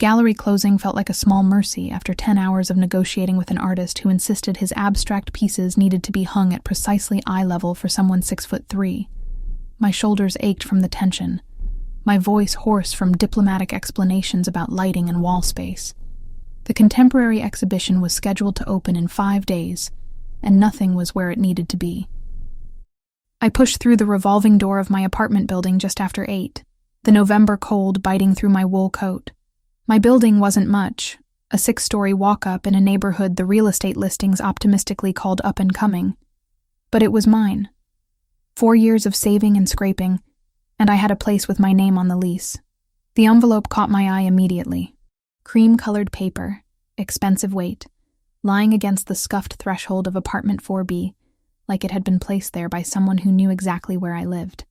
gallery closing felt like a small mercy after 10 hours of negotiating with an artist who insisted his abstract pieces needed to be hung at precisely eye level for someone 6'3". My shoulders ached from the tension, my voice hoarse from diplomatic explanations about lighting and wall space. The contemporary exhibition was scheduled to open in 5 days, and nothing was where it needed to be. I pushed through the revolving door of my apartment building just after 8, the November cold biting through my wool coat. My building wasn't much, a 6-story walk-up in a neighborhood the real estate listings optimistically called up and coming. But it was mine. 4 years of saving and scraping, and I had a place with my name on the lease. The envelope caught my eye immediately. Cream-colored paper, expensive weight, lying against the scuffed threshold of apartment 4B, like it had been placed there by someone who knew exactly where I lived.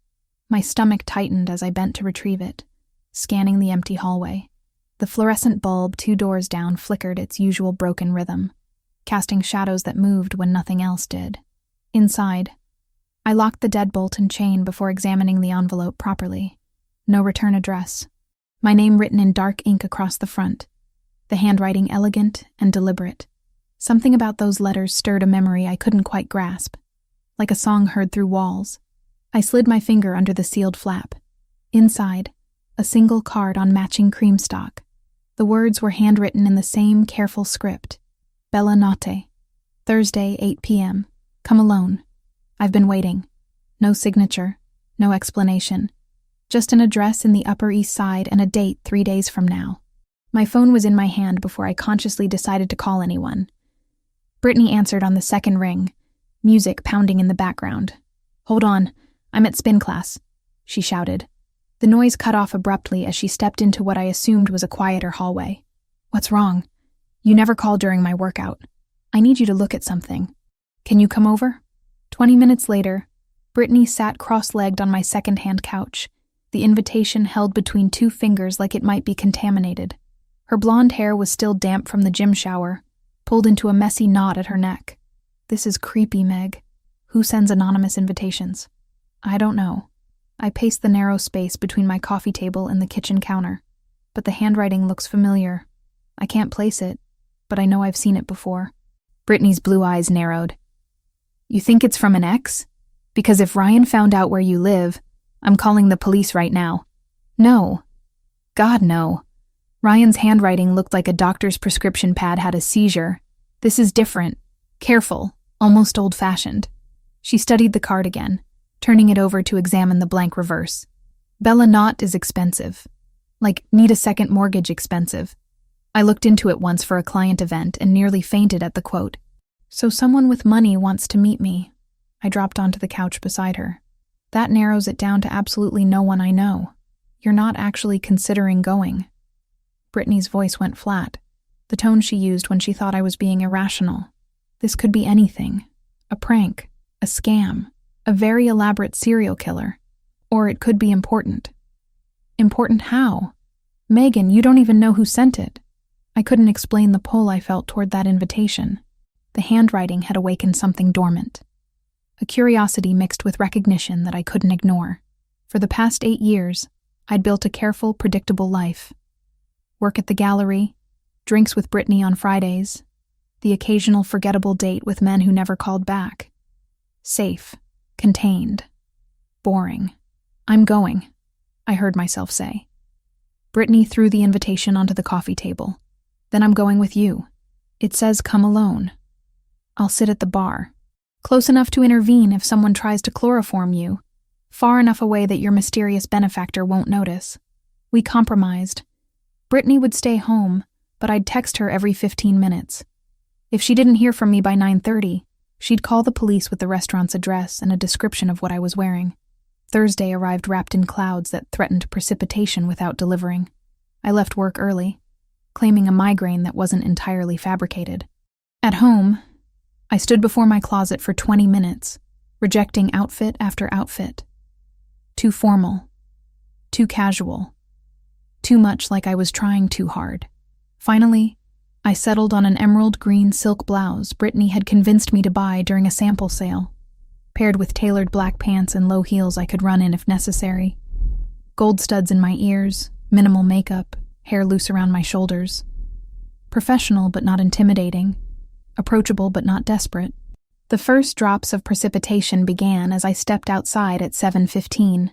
My stomach tightened as I bent to retrieve it, scanning the empty hallway. The fluorescent bulb 2 doors down flickered its usual broken rhythm, casting shadows that moved when nothing else did. Inside, I locked the deadbolt and chain before examining the envelope properly. No return address. My name written in dark ink across the front, the handwriting elegant and deliberate. Something about those letters stirred a memory I couldn't quite grasp, like a song heard through walls. I slid my finger under the sealed flap. Inside, a single card on matching cream stock. The words were handwritten in the same careful script. Bella notte. Thursday, 8 p.m. Come alone. I've been waiting. No signature, no explanation. Just an address in the Upper East Side and a date 3 days from now. My phone was in my hand before I consciously decided to call anyone. Brittany answered on the second ring, music pounding in the background. "Hold on, I'm at spin class," she shouted. The noise cut off abruptly as she stepped into what I assumed was a quieter hallway. "What's wrong? You never call during my workout. I need you to look at something. Can you come over?" 20 minutes later, Brittany sat cross-legged on my second-hand couch, the invitation held between 2 fingers like it might be contaminated. Her blonde hair was still damp from the gym shower, pulled into a messy knot at her neck. "This is creepy, Meg. Who sends anonymous invitations?" "I don't know." I paced the narrow space between my coffee table and the kitchen counter, but the handwriting looks familiar. I can't place it, but I know I've seen it before. Brittany's blue eyes narrowed. "You think it's from an ex? Because if Ryan found out where you live, I'm calling the police right now." "No. God, no. Ryan's handwriting looked like a doctor's prescription pad had a seizure. This is different. Careful, almost old-fashioned." She studied the card again, turning it over to examine the blank reverse. "Bella Knott is expensive. Like, need a second mortgage expensive. I looked into it once for a client event and nearly fainted at the quote. So someone with money wants to meet me." I dropped onto the couch beside her. "That narrows it down to absolutely no one I know. You're not actually considering going." Brittany's voice went flat, the tone she used when she thought I was being irrational. This could be anything. A prank, a scam, a very elaborate serial killer. Or it could be important. Important how? "Megan, you don't even know who sent it." I couldn't explain the pull I felt toward that invitation. The handwriting had awakened something dormant. A curiosity mixed with recognition that I couldn't ignore. For the past 8 years, I'd built a careful, predictable life. Work at the gallery, drinks with Brittany on Fridays, the occasional forgettable date with men who never called back. Safe, contained, boring. "I'm going," I heard myself say. Brittany threw the invitation onto the coffee table. "Then I'm going with you. It says come alone. I'll sit at the bar, close enough to intervene if someone tries to chloroform you, far enough away that your mysterious benefactor won't notice." We compromised. Brittany would stay home, but I'd text her every 15 minutes. If she didn't hear from me by 9:30, she'd call the police with the restaurant's address and a description of what I was wearing. Thursday arrived wrapped in clouds that threatened precipitation without delivering. I left work early, claiming a migraine that wasn't entirely fabricated. At home, I stood before my closet for 20 minutes, rejecting outfit after outfit. Too formal, too casual, too much like I was trying too hard. Finally, I settled on an emerald green silk blouse Brittany had convinced me to buy during a sample sale, paired with tailored black pants and low heels I could run in if necessary. Gold studs in my ears, minimal makeup, hair loose around my shoulders. Professional but not intimidating, approachable but not desperate. The first drops of precipitation began as I stepped outside at 7:15.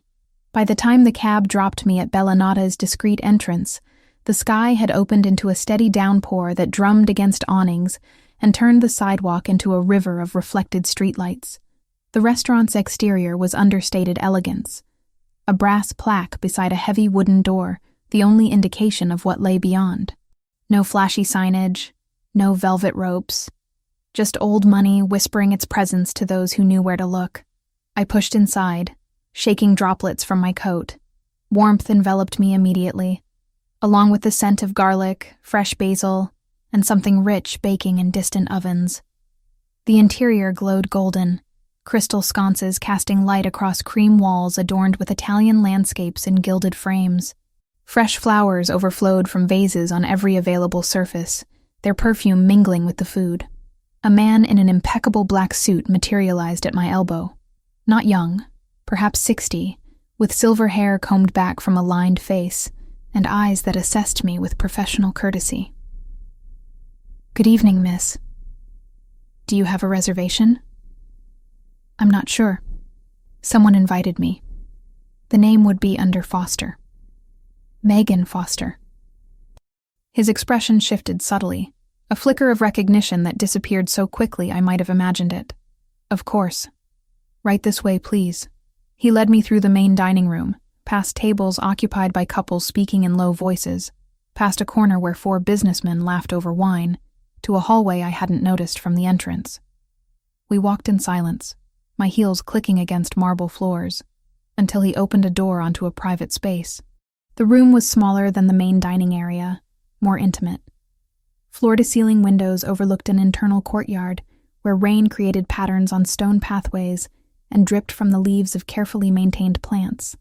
By the time the cab dropped me at Bellanata's discreet entrance, the sky had opened into a steady downpour that drummed against awnings and turned the sidewalk into a river of reflected streetlights. The restaurant's exterior was understated elegance. A brass plaque beside a heavy wooden door, the only indication of what lay beyond. No flashy signage, no velvet ropes, just old money whispering its presence to those who knew where to look. I pushed inside, shaking droplets from my coat. Warmth enveloped me immediately, along with the scent of garlic, fresh basil, and something rich baking in distant ovens. The interior glowed golden, crystal sconces casting light across cream walls adorned with Italian landscapes in gilded frames. Fresh flowers overflowed from vases on every available surface, their perfume mingling with the food. A man in an impeccable black suit materialized at my elbow. Not young, perhaps 60, with silver hair combed back from a lined face, and eyes that assessed me with professional courtesy. "Good evening, miss. Do you have a reservation?" "I'm not sure. Someone invited me. The name would be under Foster. Megan Foster." His expression shifted subtly, a flicker of recognition that disappeared so quickly I might have imagined it. "Of course. Right this way, please." He led me through the main dining room, past tables occupied by couples speaking in low voices, past a corner where 4 businessmen laughed over wine, to a hallway I hadn't noticed from the entrance. We walked in silence, my heels clicking against marble floors, until he opened a door onto a private space. The room was smaller than the main dining area, more intimate. Floor-to-ceiling windows overlooked an internal courtyard where rain created patterns on stone pathways and dripped from the leaves of carefully maintained plants.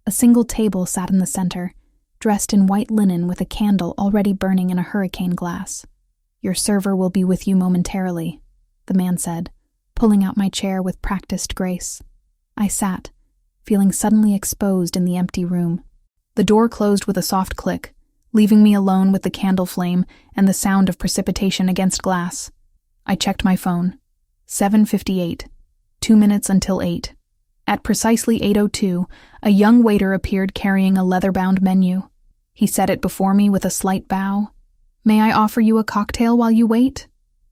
A single table sat in the center, dressed in white linen with a candle already burning in a hurricane glass. "Your server will be with you momentarily," the man said, pulling out my chair with practiced grace. I sat, feeling suddenly exposed in the empty room. The door closed with a soft click, leaving me alone with the candle flame and the sound of precipitation against glass. I checked my phone. 7:58. 2 minutes until 8. At precisely 8:02, a young waiter appeared carrying a leather-bound menu. He set it before me with a slight bow. "May I offer you a cocktail while you wait?"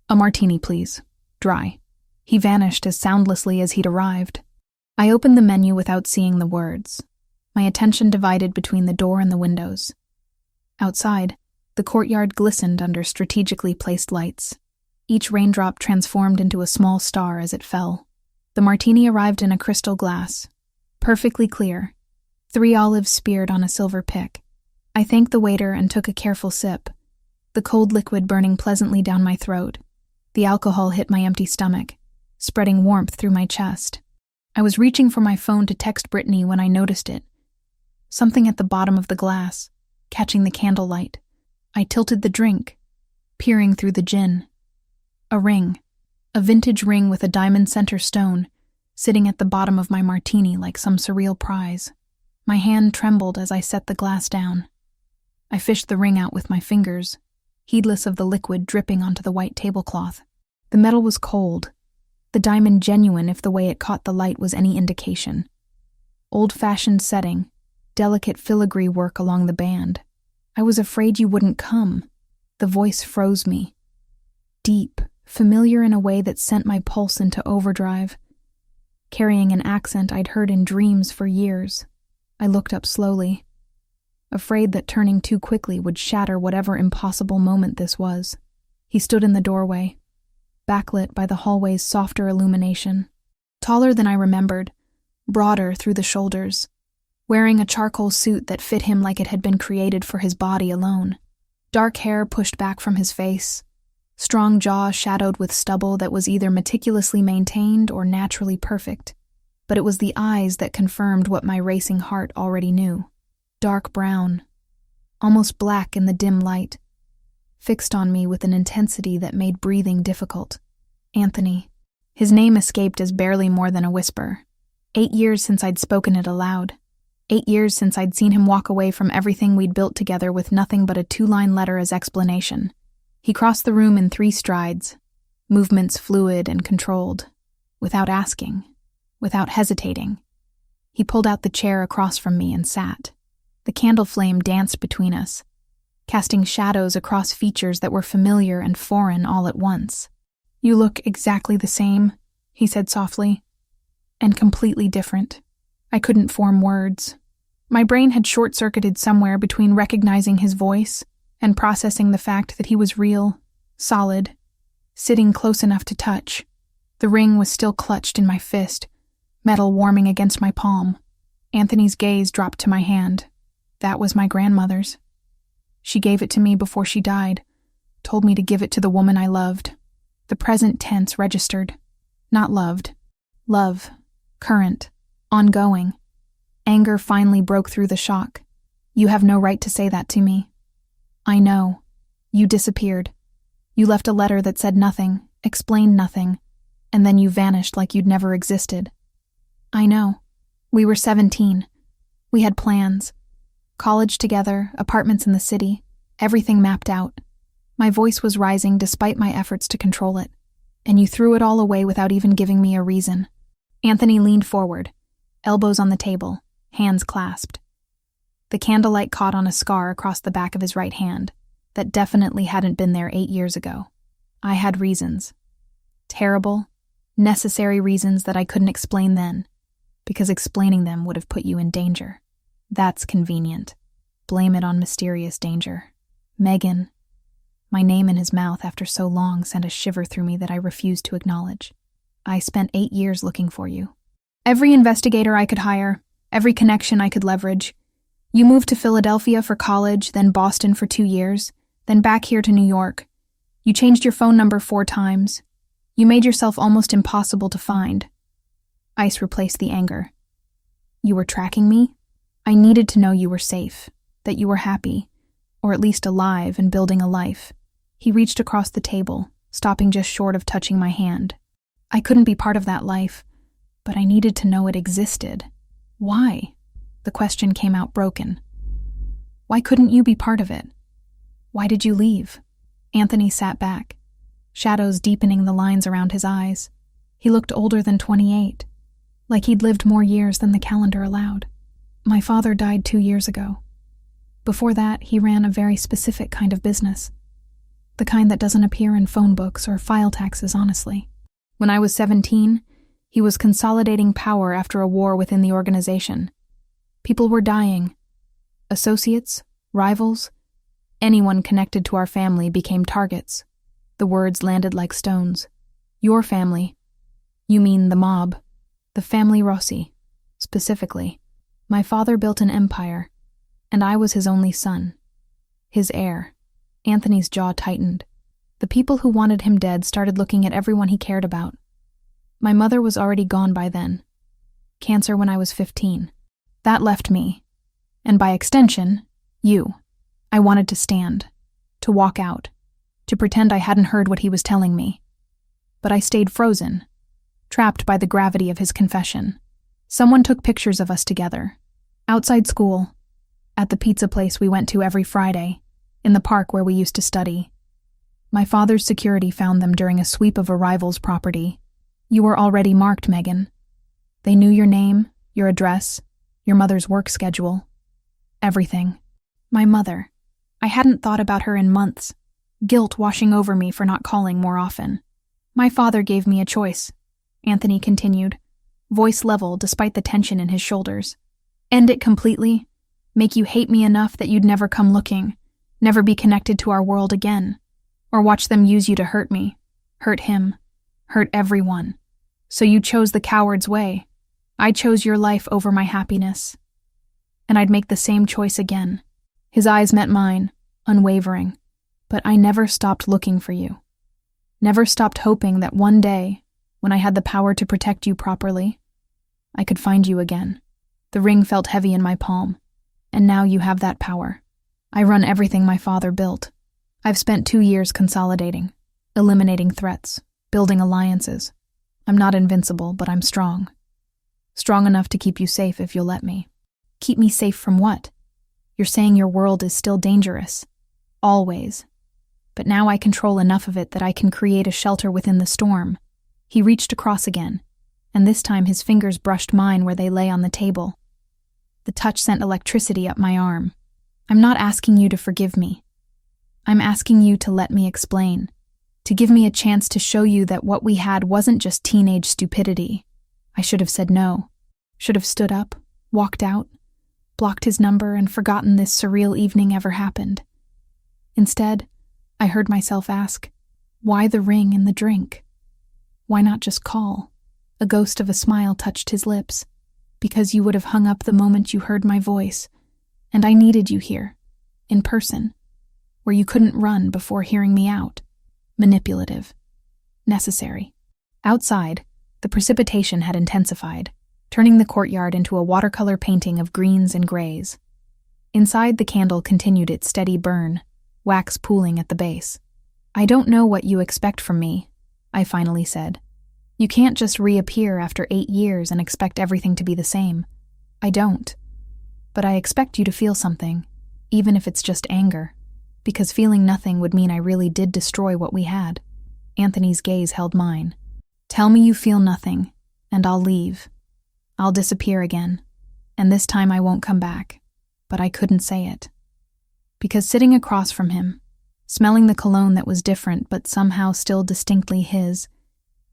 "A martini, please. Dry." He vanished as soundlessly as he'd arrived. I opened the menu without seeing the words, my attention divided between the door and the windows. Outside, the courtyard glistened under strategically placed lights. Each raindrop transformed into a small star as it fell. The martini arrived in a crystal glass, perfectly clear, 3 olives speared on a silver pick. I thanked the waiter and took a careful sip, the cold liquid burning pleasantly down my throat. The alcohol hit my empty stomach, spreading warmth through my chest. I was reaching for my phone to text Brittany when I noticed it. Something at the bottom of the glass, catching the candlelight. I tilted the drink, peering through the gin. A ring. A vintage ring with a diamond center stone, sitting at the bottom of my martini like some surreal prize. My hand trembled as I set the glass down. I fished the ring out with my fingers, heedless of the liquid dripping onto the white tablecloth. The metal was cold, the diamond genuine if the way it caught the light was any indication. Old-fashioned setting, delicate filigree work along the band. "I was afraid you wouldn't come." The voice froze me. Deep, familiar in a way that sent my pulse into overdrive, carrying an accent I'd heard in dreams for years. I looked up slowly, afraid that turning too quickly would shatter whatever impossible moment this was. He stood in the doorway, backlit by the hallway's softer illumination. Taller than I remembered, broader through the shoulders, wearing a charcoal suit that fit him like it had been created for his body alone. Dark hair pushed back from his face, strong jaw shadowed with stubble that was either meticulously maintained or naturally perfect. But it was the eyes that confirmed what my racing heart already knew. Dark brown, almost black in the dim light, fixed on me with an intensity that made breathing difficult. Anthony. His name escaped as barely more than a whisper. 8 years since I'd spoken it aloud. 8 years since I'd seen him walk away from everything we'd built together with nothing but a 2-line letter as explanation. He crossed the room in 3 strides, movements fluid and controlled, without asking, without hesitating. He pulled out the chair across from me and sat. The candle flame danced between us, casting shadows across features that were familiar and foreign all at once. "You look exactly the same," he said softly, "and completely different." I couldn't form words. My brain had short-circuited somewhere between recognizing his voice and processing the fact that he was real, solid, sitting close enough to touch. The ring was still clutched in my fist, metal warming against my palm. Anthony's gaze dropped to my hand. That was my grandmother's. She gave it to me before she died, told me to give it to the woman I loved. The present tense registered. Not loved. Love. Current. Ongoing. Anger finally broke through the shock. "You have no right to say that to me." "I know. You disappeared. You left a letter that said nothing, explained nothing, and then you vanished like you'd never existed." "I know. We were 17. We had plans. College together, apartments in the city, everything mapped out. My voice was rising despite my efforts to control it, and you threw it all away without even giving me a reason." Anthony leaned forward, elbows on the table, hands clasped. The candlelight caught on a scar across the back of his right hand that definitely hadn't been there 8 years ago. I had reasons. Terrible, necessary reasons that I couldn't explain then, because explaining them would have put you in danger. That's convenient. Blame it on mysterious danger. Megan. My name in his mouth after so long sent a shiver through me that I refused to acknowledge. "I spent 8 years looking for you. Every investigator I could hire, every connection I could leverage. You moved to Philadelphia for college, then Boston for 2 years, then back here to New York. You changed your phone number 4 times. You made yourself almost impossible to find." Ice replaced the anger. "You were tracking me? I needed to know you were safe, that you were happy, or at least alive and building a life." He reached across the table, stopping just short of touching my hand. "I couldn't be part of that life, but I needed to know it existed." "Why?" The question came out broken. "Why couldn't you be part of it? Why did you leave?" Anthony sat back, shadows deepening the lines around his eyes. He looked older than 28, like he'd lived more years than the calendar allowed. "My father died 2 years ago. Before that, he ran a very specific kind of business. The kind that doesn't appear in phone books or file taxes, honestly. When I was 17, he was consolidating power after a war within the organization. People were dying. Associates, rivals, anyone connected to our family became targets. The words landed like stones. Your family. You mean the mob. The family Rossi, specifically. My father built an empire, and I was his only son. His heir." Anthony's jaw tightened. The people who wanted him dead started looking at everyone he cared about. My mother was already gone by then. Cancer when I was 15. That left me, and by extension, you. I wanted to stand, to walk out, to pretend I hadn't heard what he was telling me. But I stayed frozen, trapped by the gravity of his confession. Someone took pictures of us together, outside school, at the pizza place we went to every Friday, in the park where we used to study. My father's security found them during a sweep of a rival's property. You were already marked, Megan. They knew your name, your address, your mother's work schedule. Everything. My mother. I hadn't thought about her in months, guilt washing over me for not calling more often. My father gave me a choice, Anthony continued, voice level despite the tension in his shoulders. End it completely, make you hate me enough that you'd never come looking, never be connected to our world again, or watch them use you to hurt me, hurt him, hurt everyone. So you chose the coward's way. I chose your life over my happiness. And I'd make the same choice again. His eyes met mine, unwavering, but I never stopped looking for you. Never stopped hoping that one day, when I had the power to protect you properly, I could find you again. The ring felt heavy in my palm, and now you have that power. I run everything my father built. I've spent 2 years consolidating, eliminating threats, building alliances. I'm not invincible, but I'm strong. Strong enough to keep you safe if you'll let me. Keep me safe from what? You're saying your world is still dangerous. Always. But now I control enough of it that I can create a shelter within the storm. He reached across again, and this time his fingers brushed mine where they lay on the table. The touch sent electricity up my arm. I'm not asking you to forgive me. I'm asking you to let me explain, to give me a chance to show you that what we had wasn't just teenage stupidity. I should have said no, should have stood up, walked out, blocked his number, and forgotten this surreal evening ever happened. Instead, I heard myself ask, why the ring and the drink? Why not just call? A ghost of a smile touched his lips. Because you would have hung up the moment you heard my voice, and I needed you here, in person, where you couldn't run before hearing me out. Manipulative. Necessary. Outside, the precipitation had intensified, turning the courtyard into a watercolor painting of greens and grays. Inside, the candle continued its steady burn, wax pooling at the base. I don't know what you expect from me, I finally said. You can't just reappear after 8 years and expect everything to be the same. I don't. But I expect you to feel something, even if it's just anger, because feeling nothing would mean I really did destroy what we had. Anthony's gaze held mine. Tell me you feel nothing, and I'll leave. I'll disappear again, and this time I won't come back. But I couldn't say it. Because sitting across from him, smelling the cologne that was different but somehow still distinctly his,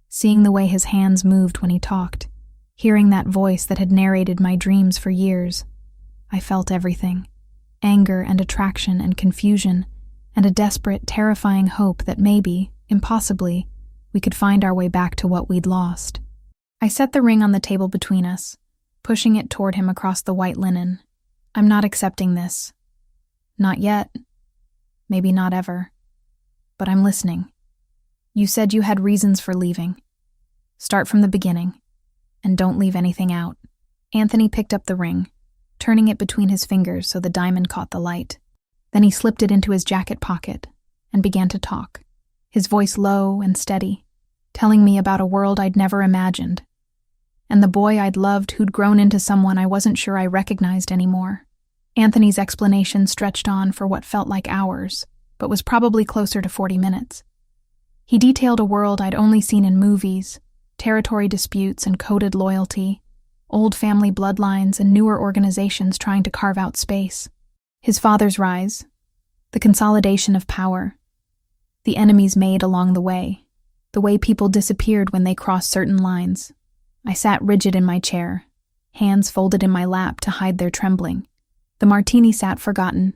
seeing the way his hands moved when he talked, hearing that voice that had narrated my dreams for years, I felt everything. Anger and attraction and confusion, and a desperate, terrifying hope that maybe, impossibly, we could find our way back to what we'd lost. I set the ring on the table between us, pushing it toward him across the white linen. I'm not accepting this. Not yet. Maybe not ever. But I'm listening. You said you had reasons for leaving. Start from the beginning, and don't leave anything out. Anthony picked up the ring, turning it between his fingers so the diamond caught the light. Then he slipped it into his jacket pocket and began to talk, his voice low and steady, telling me about a world I'd never imagined, and the boy I'd loved who'd grown into someone I wasn't sure I recognized anymore. Anthony's explanation stretched on for what felt like hours, but was probably closer to 40 minutes. He detailed a world I'd only seen in movies, territory disputes and coded loyalty, old family bloodlines and newer organizations trying to carve out space. His father's rise, the consolidation of power, the enemies made along the way people disappeared when they crossed certain lines. I sat rigid in my chair, hands folded in my lap to hide their trembling. The martini sat forgotten.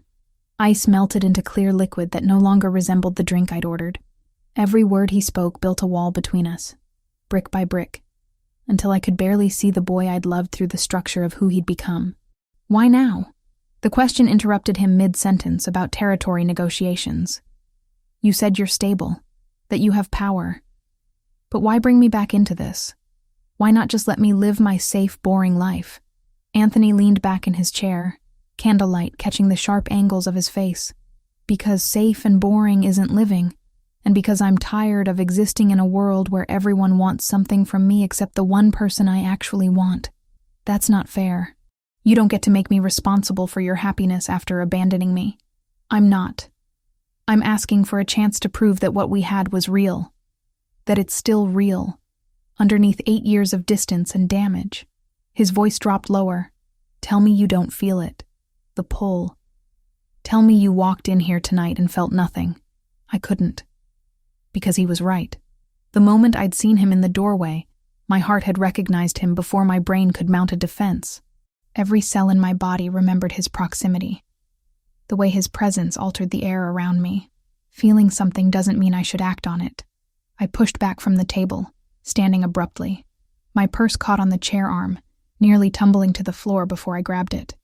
Ice melted into clear liquid that no longer resembled the drink I'd ordered. Every word he spoke built a wall between us, brick by brick, until I could barely see the boy I'd loved through the structure of who he'd become. Why now? The question interrupted him mid-sentence about territory negotiations. You said you're stable, that you have power. But why bring me back into this? Why not just let me live my safe, boring life? Anthony leaned back in his chair, candlelight catching the sharp angles of his face. Because safe and boring isn't living, and because I'm tired of existing in a world where everyone wants something from me except the one person I actually want. That's not fair. You don't get to make me responsible for your happiness after abandoning me. I'm not. I'm asking for a chance to prove that what we had was real. That it's still real, underneath 8 years of distance and damage. His voice dropped lower. Tell me you don't feel it. The pull. Tell me you walked in here tonight and felt nothing. I couldn't. Because he was right. The moment I'd seen him in the doorway, my heart had recognized him before my brain could mount a defense. Every cell in my body remembered his proximity. The way his presence altered the air around me. Feeling something doesn't mean I should act on it. I pushed back from the table, standing abruptly. My purse caught on the chair arm, nearly tumbling to the floor before I grabbed it.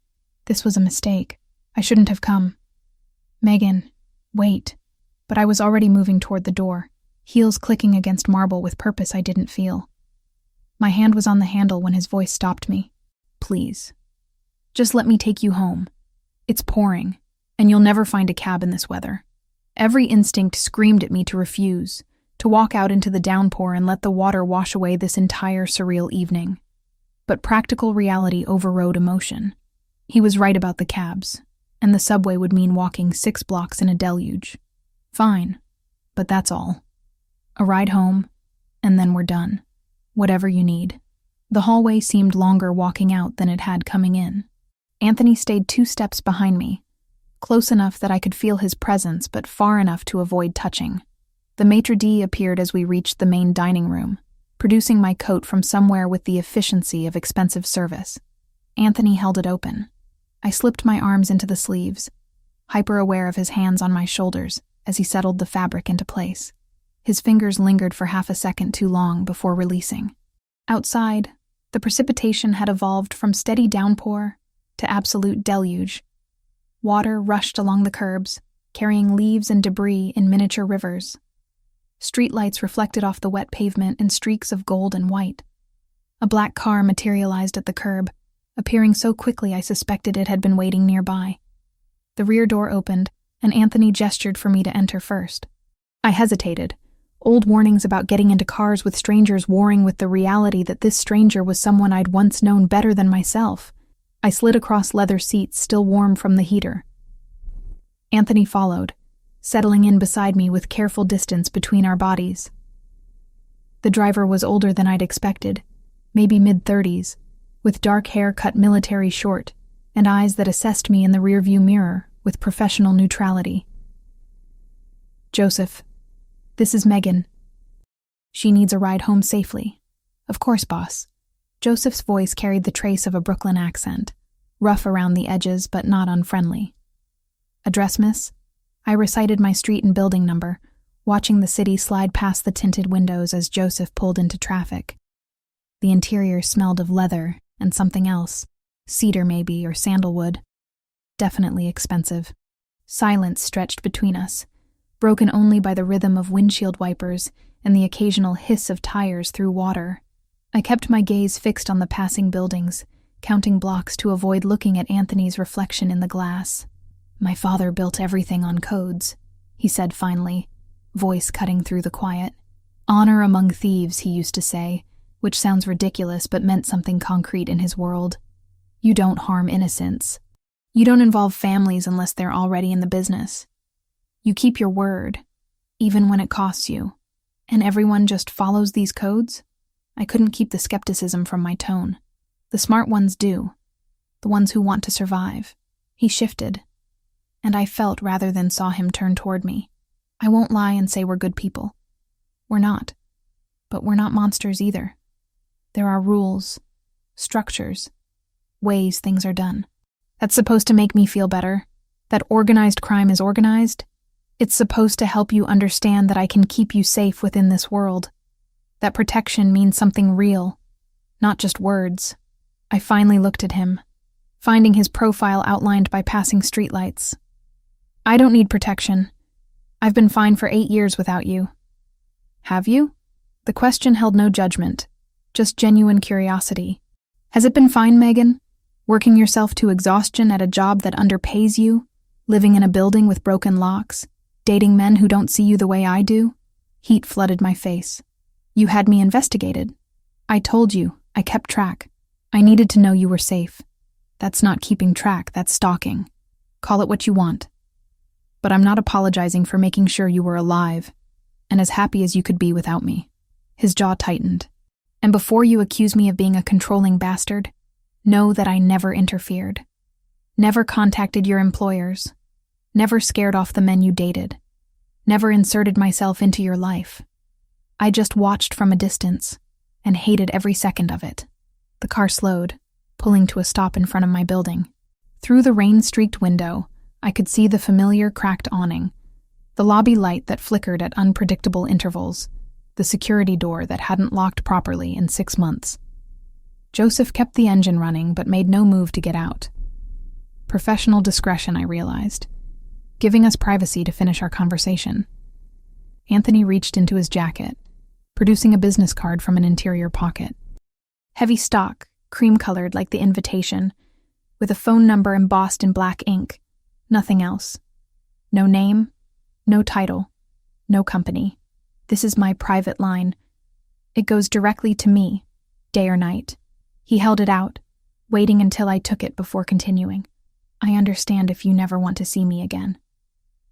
This was a mistake. I shouldn't have come. Megan, wait. But I was already moving toward the door, heels clicking against marble with purpose I didn't feel. My hand was on the handle when his voice stopped me. Please. Just let me take you home. It's pouring, and you'll never find a cab in this weather. Every instinct screamed at me to refuse, to walk out into the downpour and let the water wash away this entire surreal evening. But practical reality overrode emotion. He was right about the cabs, and the subway would mean walking 6 blocks in a deluge. Fine, but that's all. A ride home, and then we're done. Whatever you need. The hallway seemed longer walking out than it had coming in. Anthony stayed 2 steps behind me, close enough that I could feel his presence but far enough to avoid touching. The maitre d' appeared as we reached the main dining room, producing my coat from somewhere with the efficiency of expensive service. Anthony held it open. I slipped my arms into the sleeves, hyper-aware of his hands on my shoulders as he settled the fabric into place. His fingers lingered for half a second too long before releasing. Outside, the precipitation had evolved from steady downpour to absolute deluge. Water rushed along the curbs, carrying leaves and debris in miniature rivers. Streetlights reflected off the wet pavement in streaks of gold and white. A black car materialized at the curb, appearing so quickly I suspected it had been waiting nearby. The rear door opened, and Anthony gestured for me to enter first. I hesitated, old warnings about getting into cars with strangers warring with the reality that this stranger was someone I'd once known better than myself. I slid across leather seats still warm from the heater. Anthony followed, settling in beside me with careful distance between our bodies. The driver was older than I'd expected, maybe mid-30s, with dark hair cut military short and eyes that assessed me in the rearview mirror with professional neutrality. "Joseph, this is Megan. She needs a ride home safely." "Of course, boss." Joseph's voice carried the trace of a Brooklyn accent, rough around the edges but not unfriendly. "Address, miss?" I recited my street and building number, watching the city slide past the tinted windows as Joseph pulled into traffic. The interior smelled of leather and something else, cedar maybe or sandalwood. Definitely expensive. Silence stretched between us, broken only by the rhythm of windshield wipers and the occasional hiss of tires through water. I kept my gaze fixed on the passing buildings, counting blocks to avoid looking at Anthony's reflection in the glass. "My father built everything on codes," he said finally, voice cutting through the quiet. "Honor among thieves," he used to say, which sounds ridiculous but meant something concrete in his world. You don't harm innocents. You don't involve families unless they're already in the business. You keep your word, even when it costs you. And everyone just follows these codes? I couldn't keep the skepticism from my tone. The smart ones do. The ones who want to survive. He shifted, and I felt rather than saw him turn toward me. I won't lie and say we're good people. We're not. But we're not monsters either. There are rules, structures, ways things are done. That's supposed to make me feel better. That organized crime is organized. It's supposed to help you understand that I can keep you safe within this world. That protection means something real, not just words. I finally looked at him, finding his profile outlined by passing streetlights. "I don't need protection. I've been fine for 8 years without you." "Have you?" The question held no judgment, just genuine curiosity. "Has it been fine, Megan? Working yourself to exhaustion at a job that underpays you, living in a building with broken locks, dating men who don't see you the way I do?" Heat flooded my face. "You had me investigated. I told you, I kept track. I needed to know you were safe. That's not keeping track, that's stalking. Call it what you want. But I'm not apologizing for making sure you were alive, and as happy as you could be without me." His jaw tightened. "And before you accuse me of being a controlling bastard, know that I never interfered. Never contacted your employers. Never scared off the men you dated. Never inserted myself into your life. I just watched from a distance and hated every second of it." The car slowed, pulling to a stop in front of my building. Through the rain-streaked window, I could see the familiar cracked awning, the lobby light that flickered at unpredictable intervals, the security door that hadn't locked properly in 6 months. Joseph kept the engine running but made no move to get out. Professional discretion, I realized, giving us privacy to finish our conversation. Anthony reached into his jacket, producing a business card from an interior pocket. Heavy stock, cream-colored like the invitation, with a phone number embossed in black ink. Nothing else. No name, no title, no company. This is my private line. It goes directly to me, day or night. He held it out, waiting until I took it before continuing. I understand if you never want to see me again.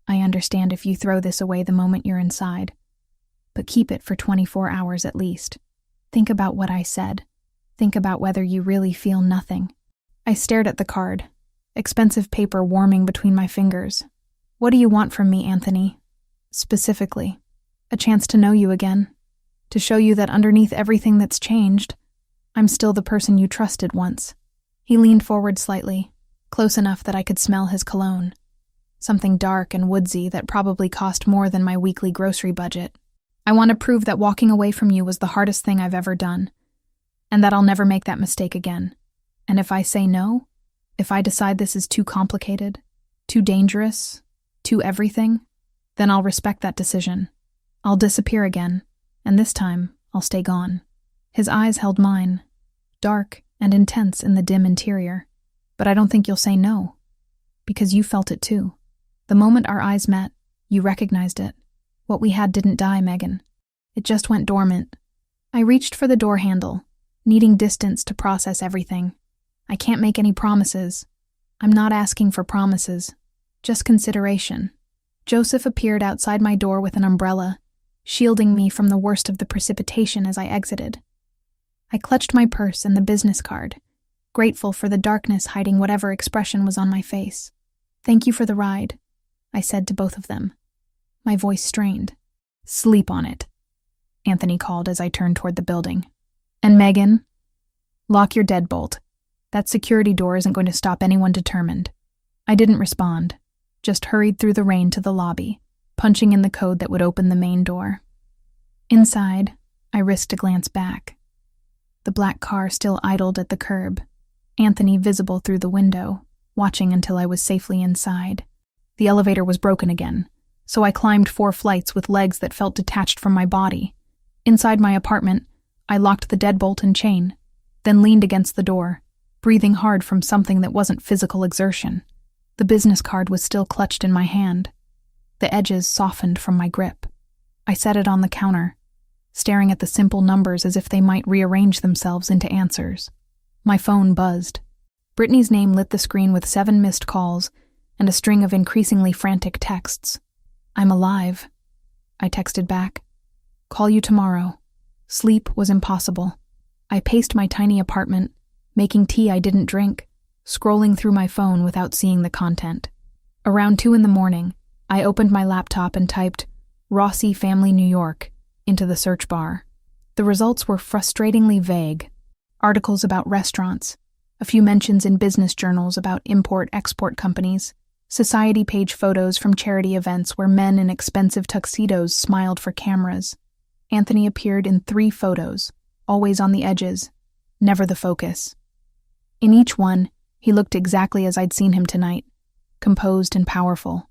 I understand if you throw this away the moment you're inside. But keep it for 24 hours at least. Think about what I said. Think about whether you really feel nothing. I stared at the card, expensive paper warming between my fingers. What do you want from me, Anthony? Specifically, a chance to know you again, to show you that underneath everything that's changed, I'm still the person you trusted once. He leaned forward slightly, close enough that I could smell his cologne. Something dark and woodsy that probably cost more than my weekly grocery budget. I want to prove that walking away from you was the hardest thing I've ever done, and that I'll never make that mistake again. And if I say no, if I decide this is too complicated, too dangerous, too everything, then I'll respect that decision. I'll disappear again, and this time I'll stay gone. His eyes held mine, dark and intense in the dim interior. But I don't think you'll say no, because you felt it too. The moment our eyes met, you recognized it. What we had didn't die, Megan. It just went dormant. I reached for the door handle, needing distance to process everything. I can't make any promises. I'm not asking for promises, just consideration. Joseph appeared outside my door with an umbrella, shielding me from the worst of the precipitation as I exited. I clutched my purse and the business card, grateful for the darkness hiding whatever expression was on my face. Thank you for the ride, I said to both of them. My voice strained. Sleep on it, Anthony called as I turned toward the building. And Megan, lock your deadbolt. That security door isn't going to stop anyone determined. I didn't respond, just hurried through the rain to the lobby, punching in the code that would open the main door. Inside, I risked a glance back. The black car still idled at the curb, Anthony visible through the window, watching until I was safely inside. The elevator was broken again, so I climbed 4 flights with legs that felt detached from my body. Inside my apartment, I locked the deadbolt and chain, then leaned against the door, breathing hard from something that wasn't physical exertion. The business card was still clutched in my hand. The edges softened from my grip. I set it on the counter, staring at the simple numbers as if they might rearrange themselves into answers. My phone buzzed. Brittany's name lit the screen with 7 missed calls and a string of increasingly frantic texts. I'm alive, I texted back. Call you tomorrow. Sleep was impossible. I paced my tiny apartment, making tea I didn't drink, scrolling through my phone without seeing the content. Around 2 a.m, I opened my laptop and typed Rossi Family New York into the search bar. The results were frustratingly vague. Articles about restaurants, a few mentions in business journals about import-export companies, society page photos from charity events where men in expensive tuxedos smiled for cameras. Anthony appeared in 3 photos, always on the edges, never the focus. In each one, he looked exactly as I'd seen him tonight, composed and powerful.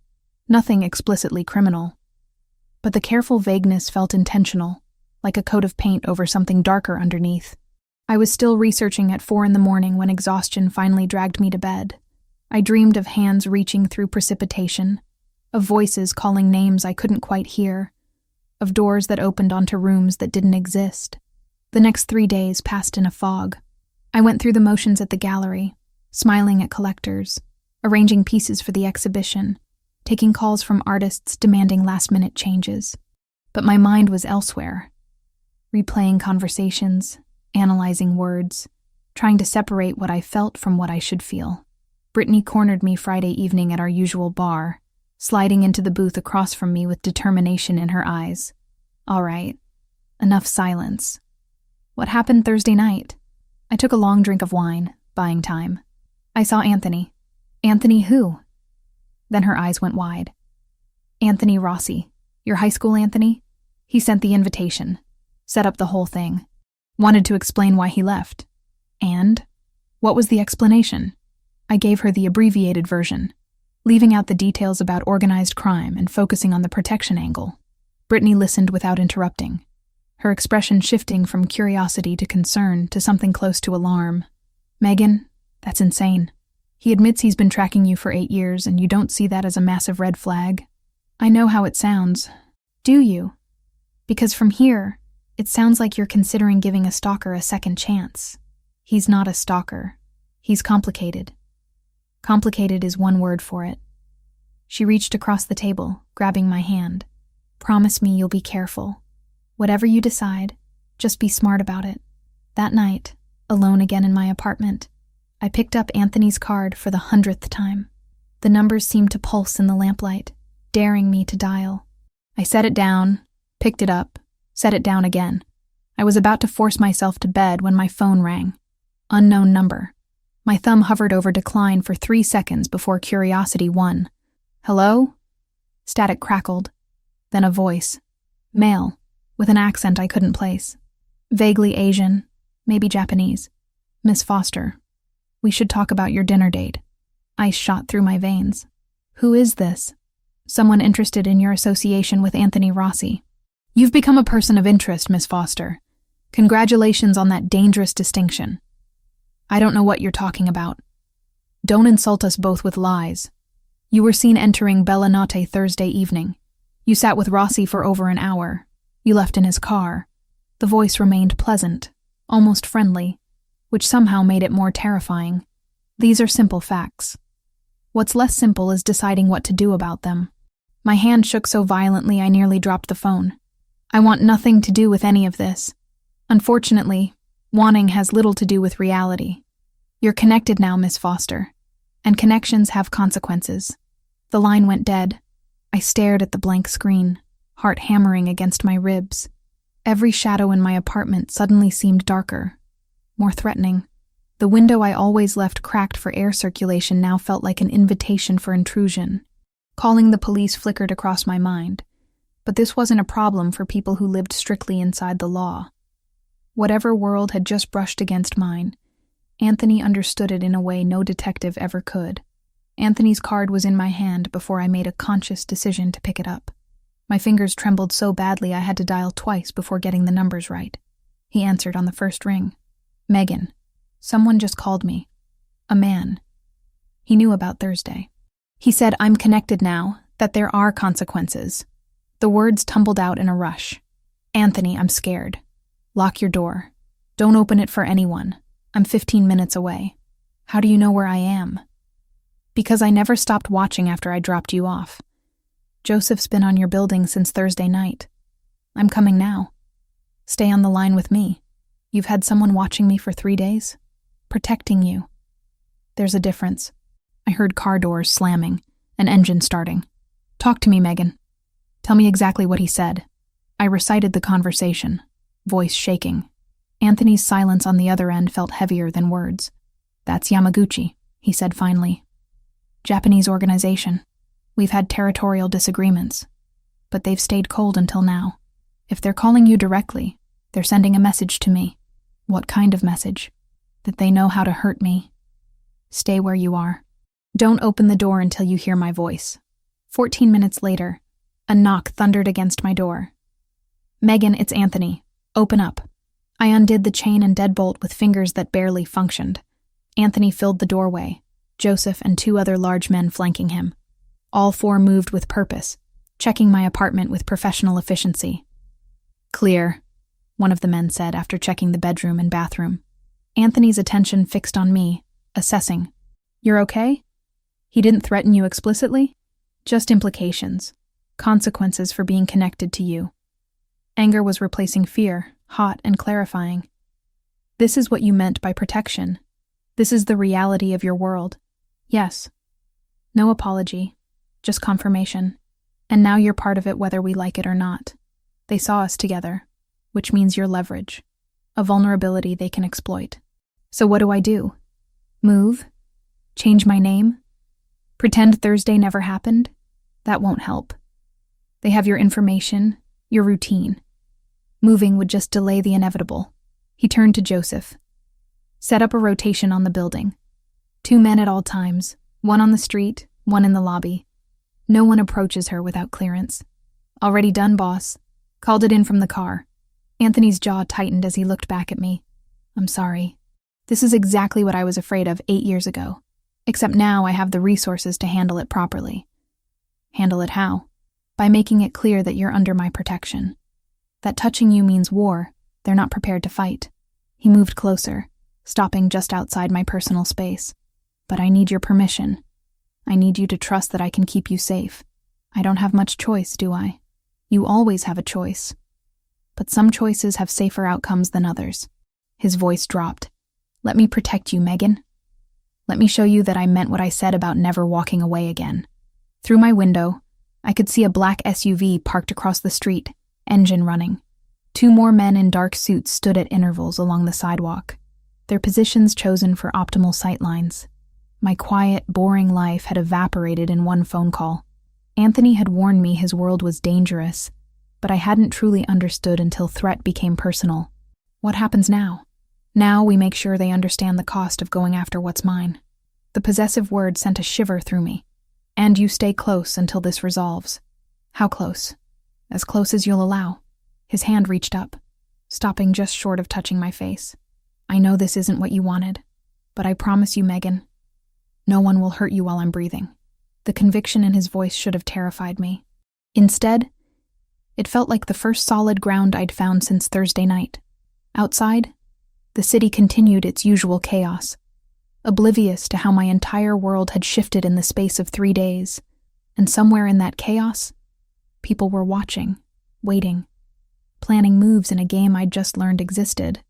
Nothing explicitly criminal. But the careful vagueness felt intentional, like a coat of paint over something darker underneath. I was still researching at 4 a.m. when exhaustion finally dragged me to bed. I dreamed of hands reaching through precipitation, of voices calling names I couldn't quite hear, of doors that opened onto rooms that didn't exist. The next 3 days passed in a fog. I went through the motions at the gallery, smiling at collectors, arranging pieces for the exhibition, taking calls from artists demanding last-minute changes. But my mind was elsewhere, replaying conversations, analyzing words, trying to separate what I felt from what I should feel. Brittany cornered me Friday evening at our usual bar, sliding into the booth across from me with determination in her eyes. All right, enough silence. What happened Thursday night? I took a long drink of wine, buying time. I saw Anthony. Anthony who? Then her eyes went wide. Anthony Rossi. Your high school Anthony? He sent the invitation. Set up the whole thing. Wanted to explain why he left. And? What was the explanation? I gave her the abbreviated version, leaving out the details about organized crime and focusing on the protection angle. Brittany listened without interrupting, her expression shifting from curiosity to concern to something close to alarm. Megan, that's insane. He admits he's been tracking you for 8 years and you don't see that as a massive red flag. I know how it sounds. Do you? Because from here, it sounds like you're considering giving a stalker a second chance. He's not a stalker. He's complicated. Complicated is one word for it. She reached across the table, grabbing my hand. Promise me you'll be careful. Whatever you decide, just be smart about it. That night, alone again in my apartment, I picked up Anthony's card for the 100th time. The numbers seemed to pulse in the lamplight, daring me to dial. I set it down, picked it up, set it down again. I was about to force myself to bed when my phone rang. Unknown number. My thumb hovered over decline for 3 seconds before curiosity won. Hello? Static crackled. Then a voice. Male, with an accent I couldn't place. Vaguely Asian, maybe Japanese. Miss Foster, we should talk about your dinner date. Ice shot through my veins. Who is this? Someone interested in your association with Anthony Rossi. You've become a person of interest, Miss Foster. Congratulations on that dangerous distinction. I don't know what you're talking about. Don't insult us both with lies. You were seen entering Bella Notte Thursday evening. You sat with Rossi for over an hour. You left in his car. The voice remained pleasant, almost friendly, which somehow made it more terrifying. These are simple facts. What's less simple is deciding what to do about them. My hand shook so violently I nearly dropped the phone. I want nothing to do with any of this. Unfortunately, wanting has little to do with reality. You're connected now, Miss Foster, and connections have consequences. The line went dead. I stared at the blank screen, heart hammering against my ribs. Every shadow in my apartment suddenly seemed darker, more threatening. The window I always left cracked for air circulation now felt like an invitation for intrusion. Calling the police flickered across my mind, but this wasn't a problem for people who lived strictly inside the law. Whatever world had just brushed against mine, Anthony understood it in a way no detective ever could. Anthony's card was in my hand before I made a conscious decision to pick it up. My fingers trembled so badly I had to dial twice before getting the numbers right. He answered on the first ring. Megan. Someone just called me. A man. He knew about Thursday. He said, I'm connected now, that there are consequences. The words tumbled out in a rush. Anthony, I'm scared. Lock your door. Don't open it for anyone. I'm 15 minutes away. How do you know where I am? Because I never stopped watching after I dropped you off. Joseph's been on your building since Thursday night. I'm coming now. Stay on the line with me. You've had someone watching me for 3 days? Protecting you. There's a difference. I heard car doors slamming, an engine starting. Talk to me, Megan. Tell me exactly what he said. I recited the conversation, voice shaking. Anthony's silence on the other end felt heavier than words. That's Yamaguchi, he said finally. Japanese organization. We've had territorial disagreements, but they've stayed cold until now. If they're calling you directly, they're sending a message to me. What kind of message? That they know how to hurt me. Stay where you are. Don't open the door until you hear my voice. 14 minutes later, a knock thundered against my door. Megan, it's Anthony. Open up. I undid the chain and deadbolt with fingers that barely functioned. Anthony filled the doorway, Joseph and 2 other large men flanking him. All 4 moved with purpose, checking my apartment with professional efficiency. Clear, one of the men said after checking the bedroom and bathroom. Anthony's attention fixed on me, assessing. You're okay? He didn't threaten you explicitly? Just implications. Consequences for being connected to you. Anger was replacing fear, hot and clarifying. This is what you meant by protection. This is the reality of your world. Yes. No apology, just confirmation. And now you're part of it whether we like it or not. They saw us together, which means you're leverage, a vulnerability they can exploit. So what do I do? Move? Change my name? Pretend Thursday never happened? That won't help. They have your information, your routine. Moving would just delay the inevitable. He turned to Joseph. Set up a rotation on the building. 2 men at all times, 1 on the street, 1 in the lobby. No one approaches her without clearance. Already done, boss. Called it in from the car. Anthony's jaw tightened as he looked back at me. I'm sorry. This is exactly what I was afraid of 8 years ago. Except now I have the resources to handle it properly. Handle it how? By making it clear that you're under my protection. That touching you means war. They're not prepared to fight. He moved closer, stopping just outside my personal space. But I need your permission. I need you to trust that I can keep you safe. I don't have much choice, do I? You always have a choice. But some choices have safer outcomes than others. His voice dropped. Let me protect you, Megan. Let me show you that I meant what I said about never walking away again. Through my window, I could see a black SUV parked across the street, engine running. 2 more men in dark suits stood at intervals along the sidewalk, their positions chosen for optimal sightlines. My quiet, boring life had evaporated in one phone call. Anthony had warned me his world was dangerous, but I hadn't truly understood until threat became personal. What happens now? Now we make sure they understand the cost of going after what's mine. The possessive word sent a shiver through me. And you stay close until this resolves. How close? As close as you'll allow. His hand reached up, stopping just short of touching my face. I know this isn't what you wanted, but I promise you, Megan, no one will hurt you while I'm breathing. The conviction in his voice should have terrified me. Instead, it felt like the first solid ground I'd found since Thursday night. Outside, the city continued its usual chaos, oblivious to how my entire world had shifted in the space of 3 days, and somewhere in that chaos, people were watching, waiting, planning moves in a game I'd just learned existed.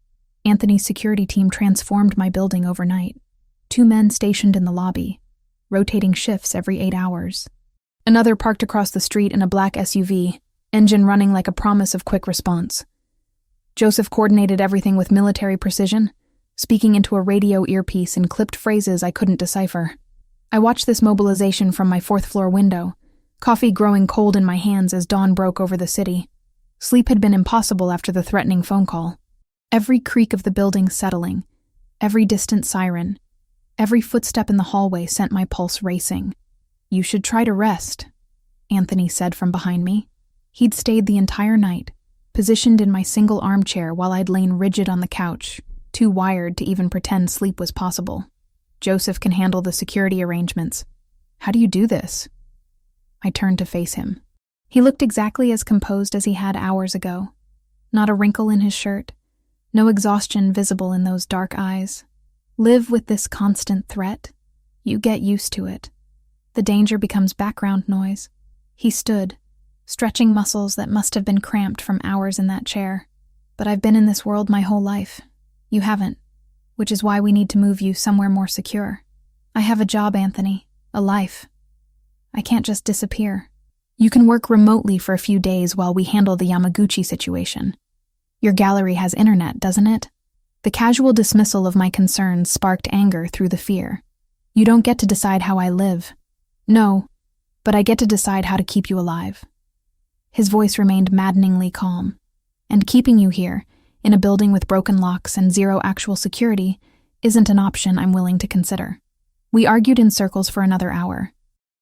Anthony's security team transformed my building overnight. 2 men stationed in the lobby, rotating shifts every 8 hours. Another parked across the street in a black SUV, engine running like a promise of quick response. Joseph coordinated everything with military precision, speaking into a radio earpiece in clipped phrases I couldn't decipher. I watched this mobilization from my 4th-floor window, coffee growing cold in my hands as dawn broke over the city. Sleep had been impossible after the threatening phone call. Every creak of the building settling, every distant siren, every footstep in the hallway sent my pulse racing. You should try to rest, Anthony said from behind me. He'd stayed the entire night, positioned in my single armchair while I'd lain rigid on the couch, too wired to even pretend sleep was possible. Joseph can handle the security arrangements. How do you do this? I turned to face him. He looked exactly as composed as he had hours ago. Not a wrinkle in his shirt, no exhaustion visible in those dark eyes. Live with this constant threat. You get used to it. The danger becomes background noise. He stood, stretching muscles that must have been cramped from hours in that chair. But I've been in this world my whole life. You haven't, which is why we need to move you somewhere more secure. I have a job, Anthony, a life. I can't just disappear. You can work remotely for a few days while we handle the Yamaguchi situation. Your gallery has internet, doesn't it? The casual dismissal of my concerns sparked anger through the fear. You don't get to decide how I live. No, but I get to decide how to keep you alive. His voice remained maddeningly calm. And keeping you here, in a building with broken locks and zero actual security, isn't an option I'm willing to consider. We argued in circles for another hour.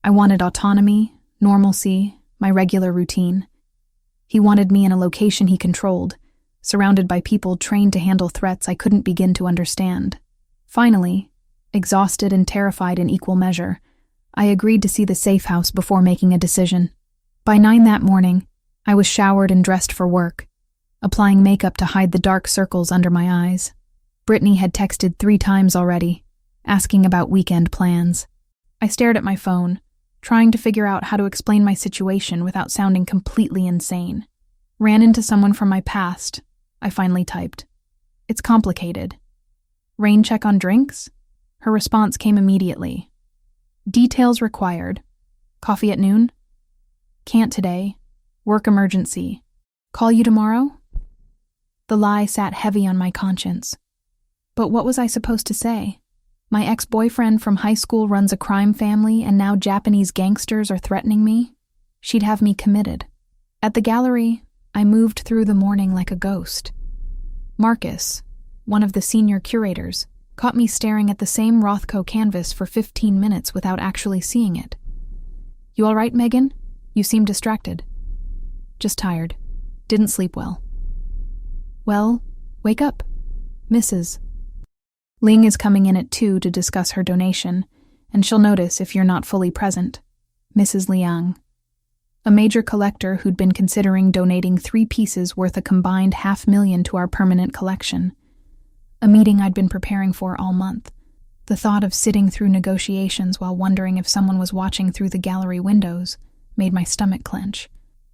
I wanted autonomy, normalcy, my regular routine. He wanted me in a location he controlled, surrounded by people trained to handle threats I couldn't begin to understand. Finally, exhausted and terrified in equal measure, I agreed to see the safe house before making a decision. By 9 that morning, I was showered and dressed for work, applying makeup to hide the dark circles under my eyes. Brittany had texted 3 times already, asking about weekend plans. I stared at my phone, trying to figure out how to explain my situation without sounding completely insane. Ran into someone from my past, I finally typed. It's complicated. Rain check on drinks? Her response came immediately. Details required. Coffee at noon? Can't today. Work emergency. Call you tomorrow? The lie sat heavy on my conscience. But what was I supposed to say? My ex-boyfriend from high school runs a crime family and now Japanese gangsters are threatening me? She'd have me committed. At the gallery, I moved through the morning like a ghost. Marcus, one of the senior curators, caught me staring at the same Rothko canvas for 15 minutes without actually seeing it. You all right, Megan? You seem distracted. Just tired. Didn't sleep well. Well, wake up. Mrs. Ling is coming in at 2 to discuss her donation, and she'll notice if you're not fully present. Mrs. Liang. A major collector who'd been considering donating 3 pieces worth a combined $500,000 to our permanent collection. a meeting I'd been preparing for all month. The thought of sitting through negotiations while wondering if someone was watching through the gallery windows made my stomach clench.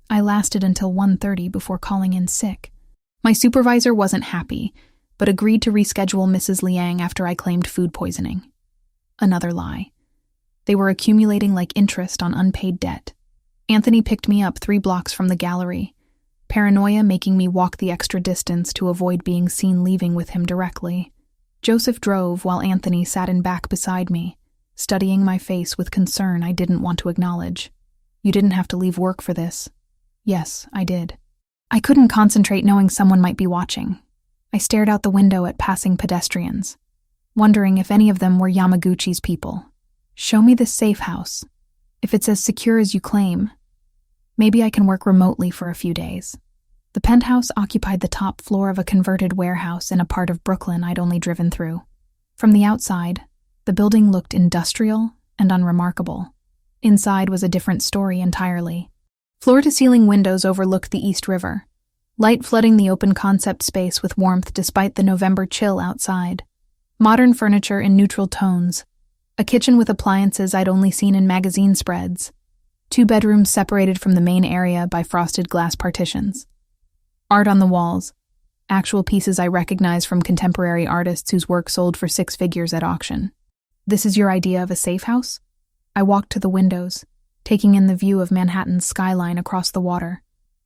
I lasted until 1:30 before calling in sick. My supervisor wasn't happy, but agreed to reschedule Mrs. Liang after I claimed food poisoning. Another lie. They were accumulating like interest on unpaid debt. Anthony picked me up 3 blocks from the gallery, paranoia making me walk the extra distance to avoid being seen leaving with him directly. Joseph drove while Anthony sat in back beside me, studying my face with concern I didn't want to acknowledge. You didn't have to leave work for this. Yes, I did. I couldn't concentrate knowing someone might be watching. I stared out the window at passing pedestrians, wondering if any of them were Yamaguchi's people. Show me this safe house. If it's as secure as you claim, maybe I can work remotely for a few days. The penthouse occupied the top floor of a converted warehouse in a part of Brooklyn I'd only driven through. From the outside, the building looked industrial and unremarkable. Inside was a different story entirely. Floor-to-ceiling windows overlooked the East River, light flooding the open concept space with warmth despite the November chill outside. Modern furniture in neutral tones, a kitchen with appliances I'd only seen in magazine spreads, 2 bedrooms separated from the main area by frosted glass partitions. Art on the walls, actual pieces I recognized from contemporary artists whose work sold for 6 figures at auction. This is your idea of a safe house? I walked to the windows, taking in the view of Manhattan's skyline across the water.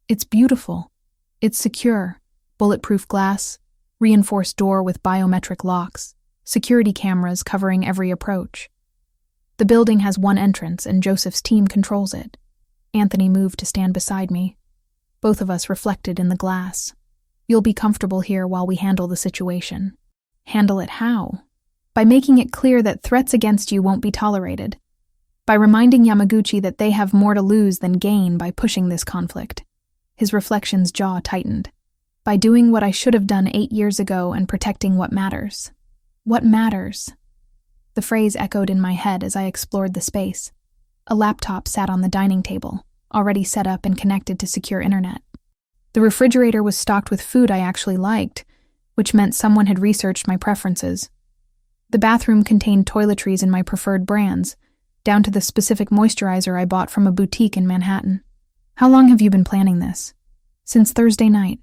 It's beautiful. It's secure. Bulletproof glass, reinforced door with biometric locks, security cameras covering every approach. The building has 1 entrance and Joseph's team controls it. Anthony moved to stand beside me. Both of us reflected in the glass. You'll be comfortable here while we handle the situation. Handle it how? By making it clear that threats against you won't be tolerated. By reminding Yamaguchi that they have more to lose than gain by pushing this conflict. His reflection's jaw tightened. By doing what I should have done 8 years ago and protecting what matters. What matters? The phrase echoed in my head as I explored the space. A laptop sat on the dining table, already set up and connected to secure internet. The refrigerator was stocked with food I actually liked, which meant someone had researched my preferences. The bathroom contained toiletries in my preferred brands, down to the specific moisturizer I bought from a boutique in Manhattan. How long have you been planning this? Since Thursday night.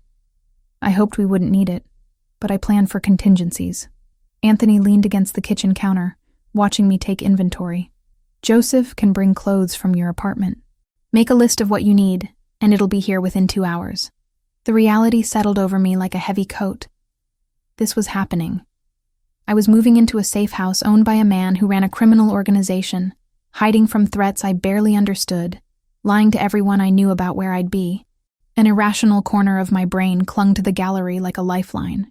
I hoped we wouldn't need it, but I planned for contingencies. Anthony leaned against the kitchen counter, watching me take inventory. Joseph can bring clothes from your apartment. Make a list of what you need, and it'll be here within 2 hours. The reality settled over me like a heavy coat. This was happening. I was moving into a safe house owned by a man who ran a criminal organization, hiding from threats I barely understood, lying to everyone I knew about where I'd be. An irrational corner of my brain clung to the gallery like a lifeline.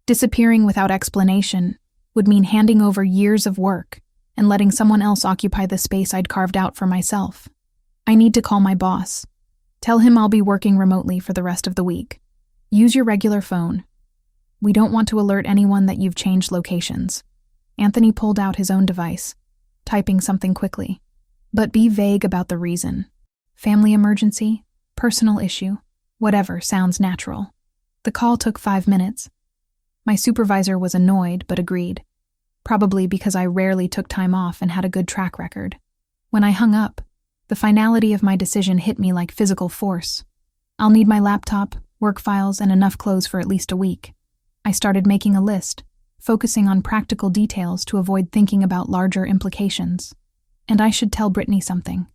Disappearing without explanation would mean handing over years of work and letting someone else occupy the space I'd carved out for myself. I need to call my boss. Tell him I'll be working remotely for the rest of the week. Use your regular phone. We don't want to alert anyone that you've changed locations. Anthony pulled out his own device, typing something quickly. But be vague about the reason. Family emergency, personal issue, whatever sounds natural. The call took 5 minutes. My supervisor was annoyed but agreed, probably because I rarely took time off and had a good track record. When I hung up, the finality of my decision hit me like physical force. I'll need my laptop, work files, and enough clothes for at least a week. I started making a list, focusing on practical details to avoid thinking about larger implications. And I should tell Brittany something.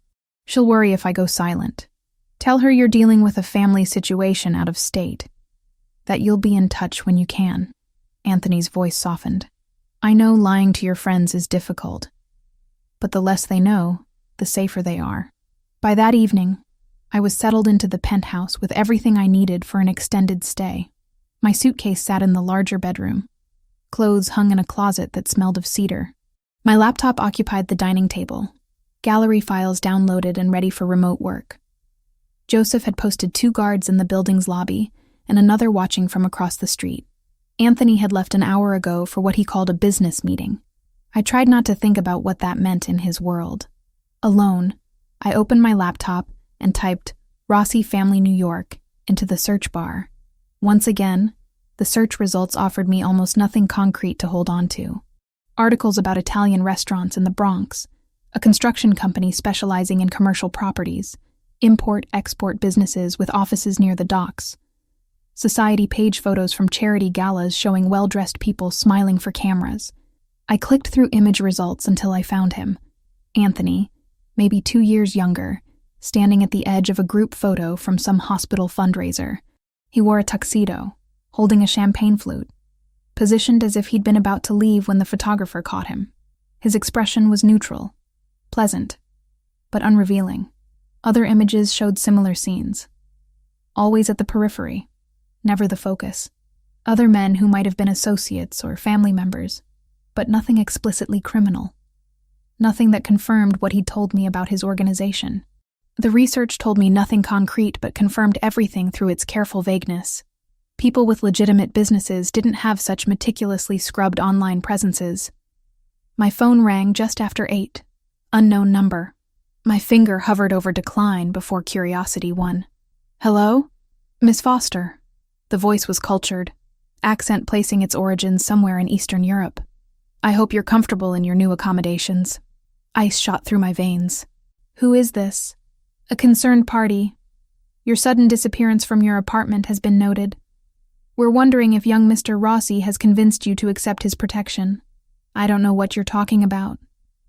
She'll worry if I go silent. Tell her you're dealing with a family situation out of state. That you'll be in touch when you can. Anthony's voice softened. I know lying to your friends is difficult, but the less they know, the safer they are. By that evening, I was settled into the penthouse with everything I needed for an extended stay. My suitcase sat in the larger bedroom. Clothes hung in a closet that smelled of cedar. My laptop occupied the dining table. Gallery files downloaded and ready for remote work. Joseph had posted 2 guards in the building's lobby and another watching from across the street. Anthony had left an hour ago for what he called a business meeting. I tried not to think about what that meant in his world. Alone, I opened my laptop and typed Rossi Family New York into the search bar. Once again, The search results offered me almost nothing concrete to hold on to. Articles about Italian restaurants in the Bronx, a construction company specializing in commercial properties, import-export businesses with offices near the docks, society page photos from charity galas showing well-dressed people smiling for cameras. I clicked through image results until I found him. Anthony, maybe 2 years younger, standing at the edge of a group photo from some hospital fundraiser. He wore a tuxedo, holding a champagne flute, positioned as if he'd been about to leave when the photographer caught him. His expression was neutral, pleasant, but unrevealing. Other images showed similar scenes. Always at the periphery, never the focus. Other men who might have been associates or family members, but nothing explicitly criminal. Nothing that confirmed what he'd told me about his organization. The research told me nothing concrete but confirmed everything through its careful vagueness. People with legitimate businesses didn't have such meticulously scrubbed online presences. My phone rang just after 8. Unknown number. My finger hovered over decline before curiosity won. Hello? Miss Foster. The voice was cultured, accent placing its origins somewhere in Eastern Europe. I hope you're comfortable in your new accommodations. Ice shot through my veins. Who is this? A concerned party. Your sudden disappearance from your apartment has been noted. We're wondering if young Mr. Rossi has convinced you to accept his protection. I don't know what you're talking about.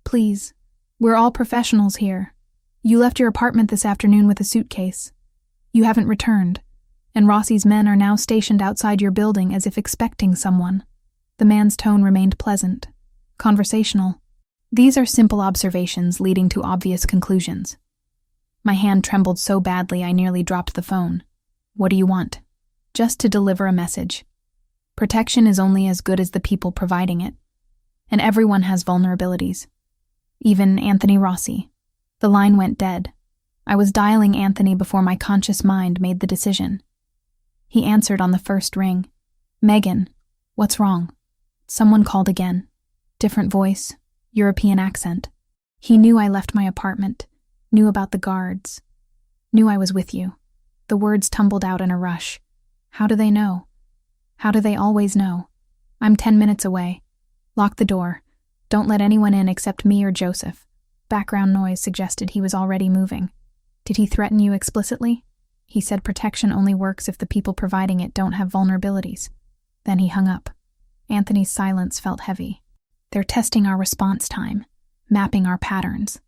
Please, we're all professionals here. You left your apartment this afternoon with a suitcase. You haven't returned, and Rossi's men are now stationed outside your building as if expecting someone. The man's tone remained pleasant, conversational. These are simple observations leading to obvious conclusions. My hand trembled so badly I nearly dropped the phone. What do you want? Just to deliver a message. Protection is only as good as the people providing it. And everyone has vulnerabilities. Even Anthony Rossi. The line went dead. I was dialing Anthony before my conscious mind made the decision. He answered on the first ring. Megan, what's wrong? Someone called again. Different voice, European accent. He knew I left my apartment, knew about the guards, knew I was with you. The words tumbled out in a rush. How do they know? How do they always know? I'm 10 minutes away. Lock the door. Don't let anyone in except me or Joseph. Background noise suggested he was already moving. Did he threaten you explicitly? He said protection only works if the people providing it don't have vulnerabilities. Then he hung up. Anthony's silence felt heavy. They're testing our response time, mapping our patterns.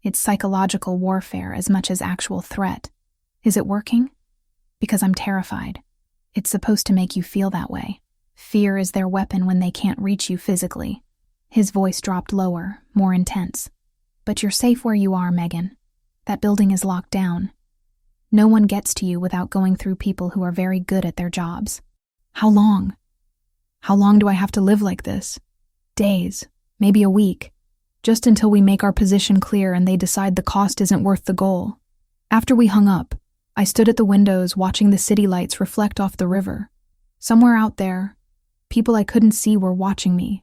It's psychological warfare as much as actual threat. Is it working? Because I'm terrified. It's supposed to make you feel that way. Fear is their weapon when they can't reach you physically. His voice dropped lower, more intense. But you're safe where you are, Megan. That building is locked down. No one gets to you without going through people who are very good at their jobs. How long? How long do I have to live like this? Days, maybe a week. Just until we make our position clear and they decide the cost isn't worth the goal. After we hung up, I stood at the windows watching the city lights reflect off the river. Somewhere out there, people I couldn't see were watching me,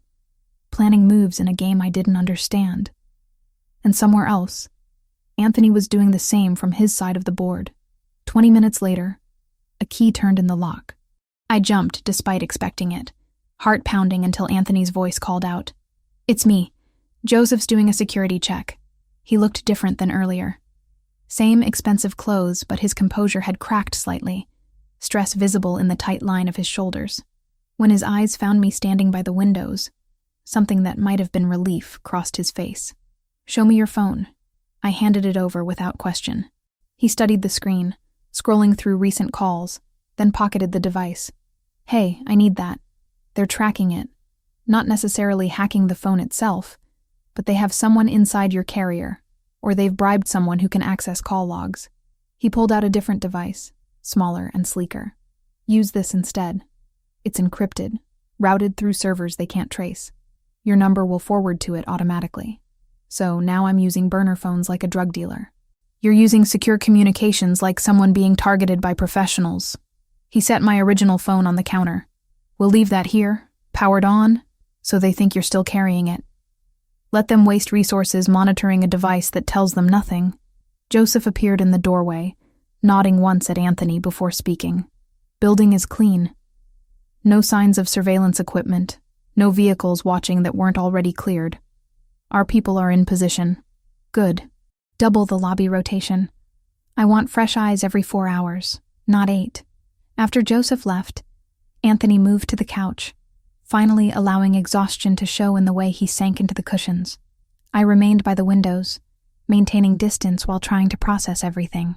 planning moves in a game I didn't understand. And somewhere else, Anthony was doing the same from his side of the board. 20 minutes later, a key turned in the lock. I jumped despite expecting it, heart pounding until Anthony's voice called out. It's me. Joseph's doing a security check. He looked different than earlier. Same expensive clothes, but his composure had cracked slightly, stress visible in the tight line of his shoulders. When his eyes found me standing by the windows, something that might have been relief crossed his face. Show me your phone. I handed it over without question. He studied the screen, scrolling through recent calls, then pocketed the device. Hey, I need that. They're tracking it. Not necessarily hacking the phone itself, but they have someone inside your carrier, or they've bribed someone who can access call logs. He pulled out a different device, smaller and sleeker. Use this instead. It's encrypted, routed through servers they can't trace. Your number will forward to it automatically. So now I'm using burner phones like a drug dealer. You're using secure communications like someone being targeted by professionals. He set my original phone on the counter. We'll leave that here, powered on, so they think you're still carrying it. Let them waste resources monitoring a device that tells them nothing. Joseph appeared in the doorway, nodding once at Anthony before speaking. Building is clean. No signs of surveillance equipment, no vehicles watching that weren't already cleared. Our people are in position. Good. Double the lobby rotation. I want fresh eyes every 4 hours, not 8. After Joseph left, Anthony moved to the couch, finally allowing exhaustion to show in the way he sank into the cushions. I remained by the windows, maintaining distance while trying to process everything.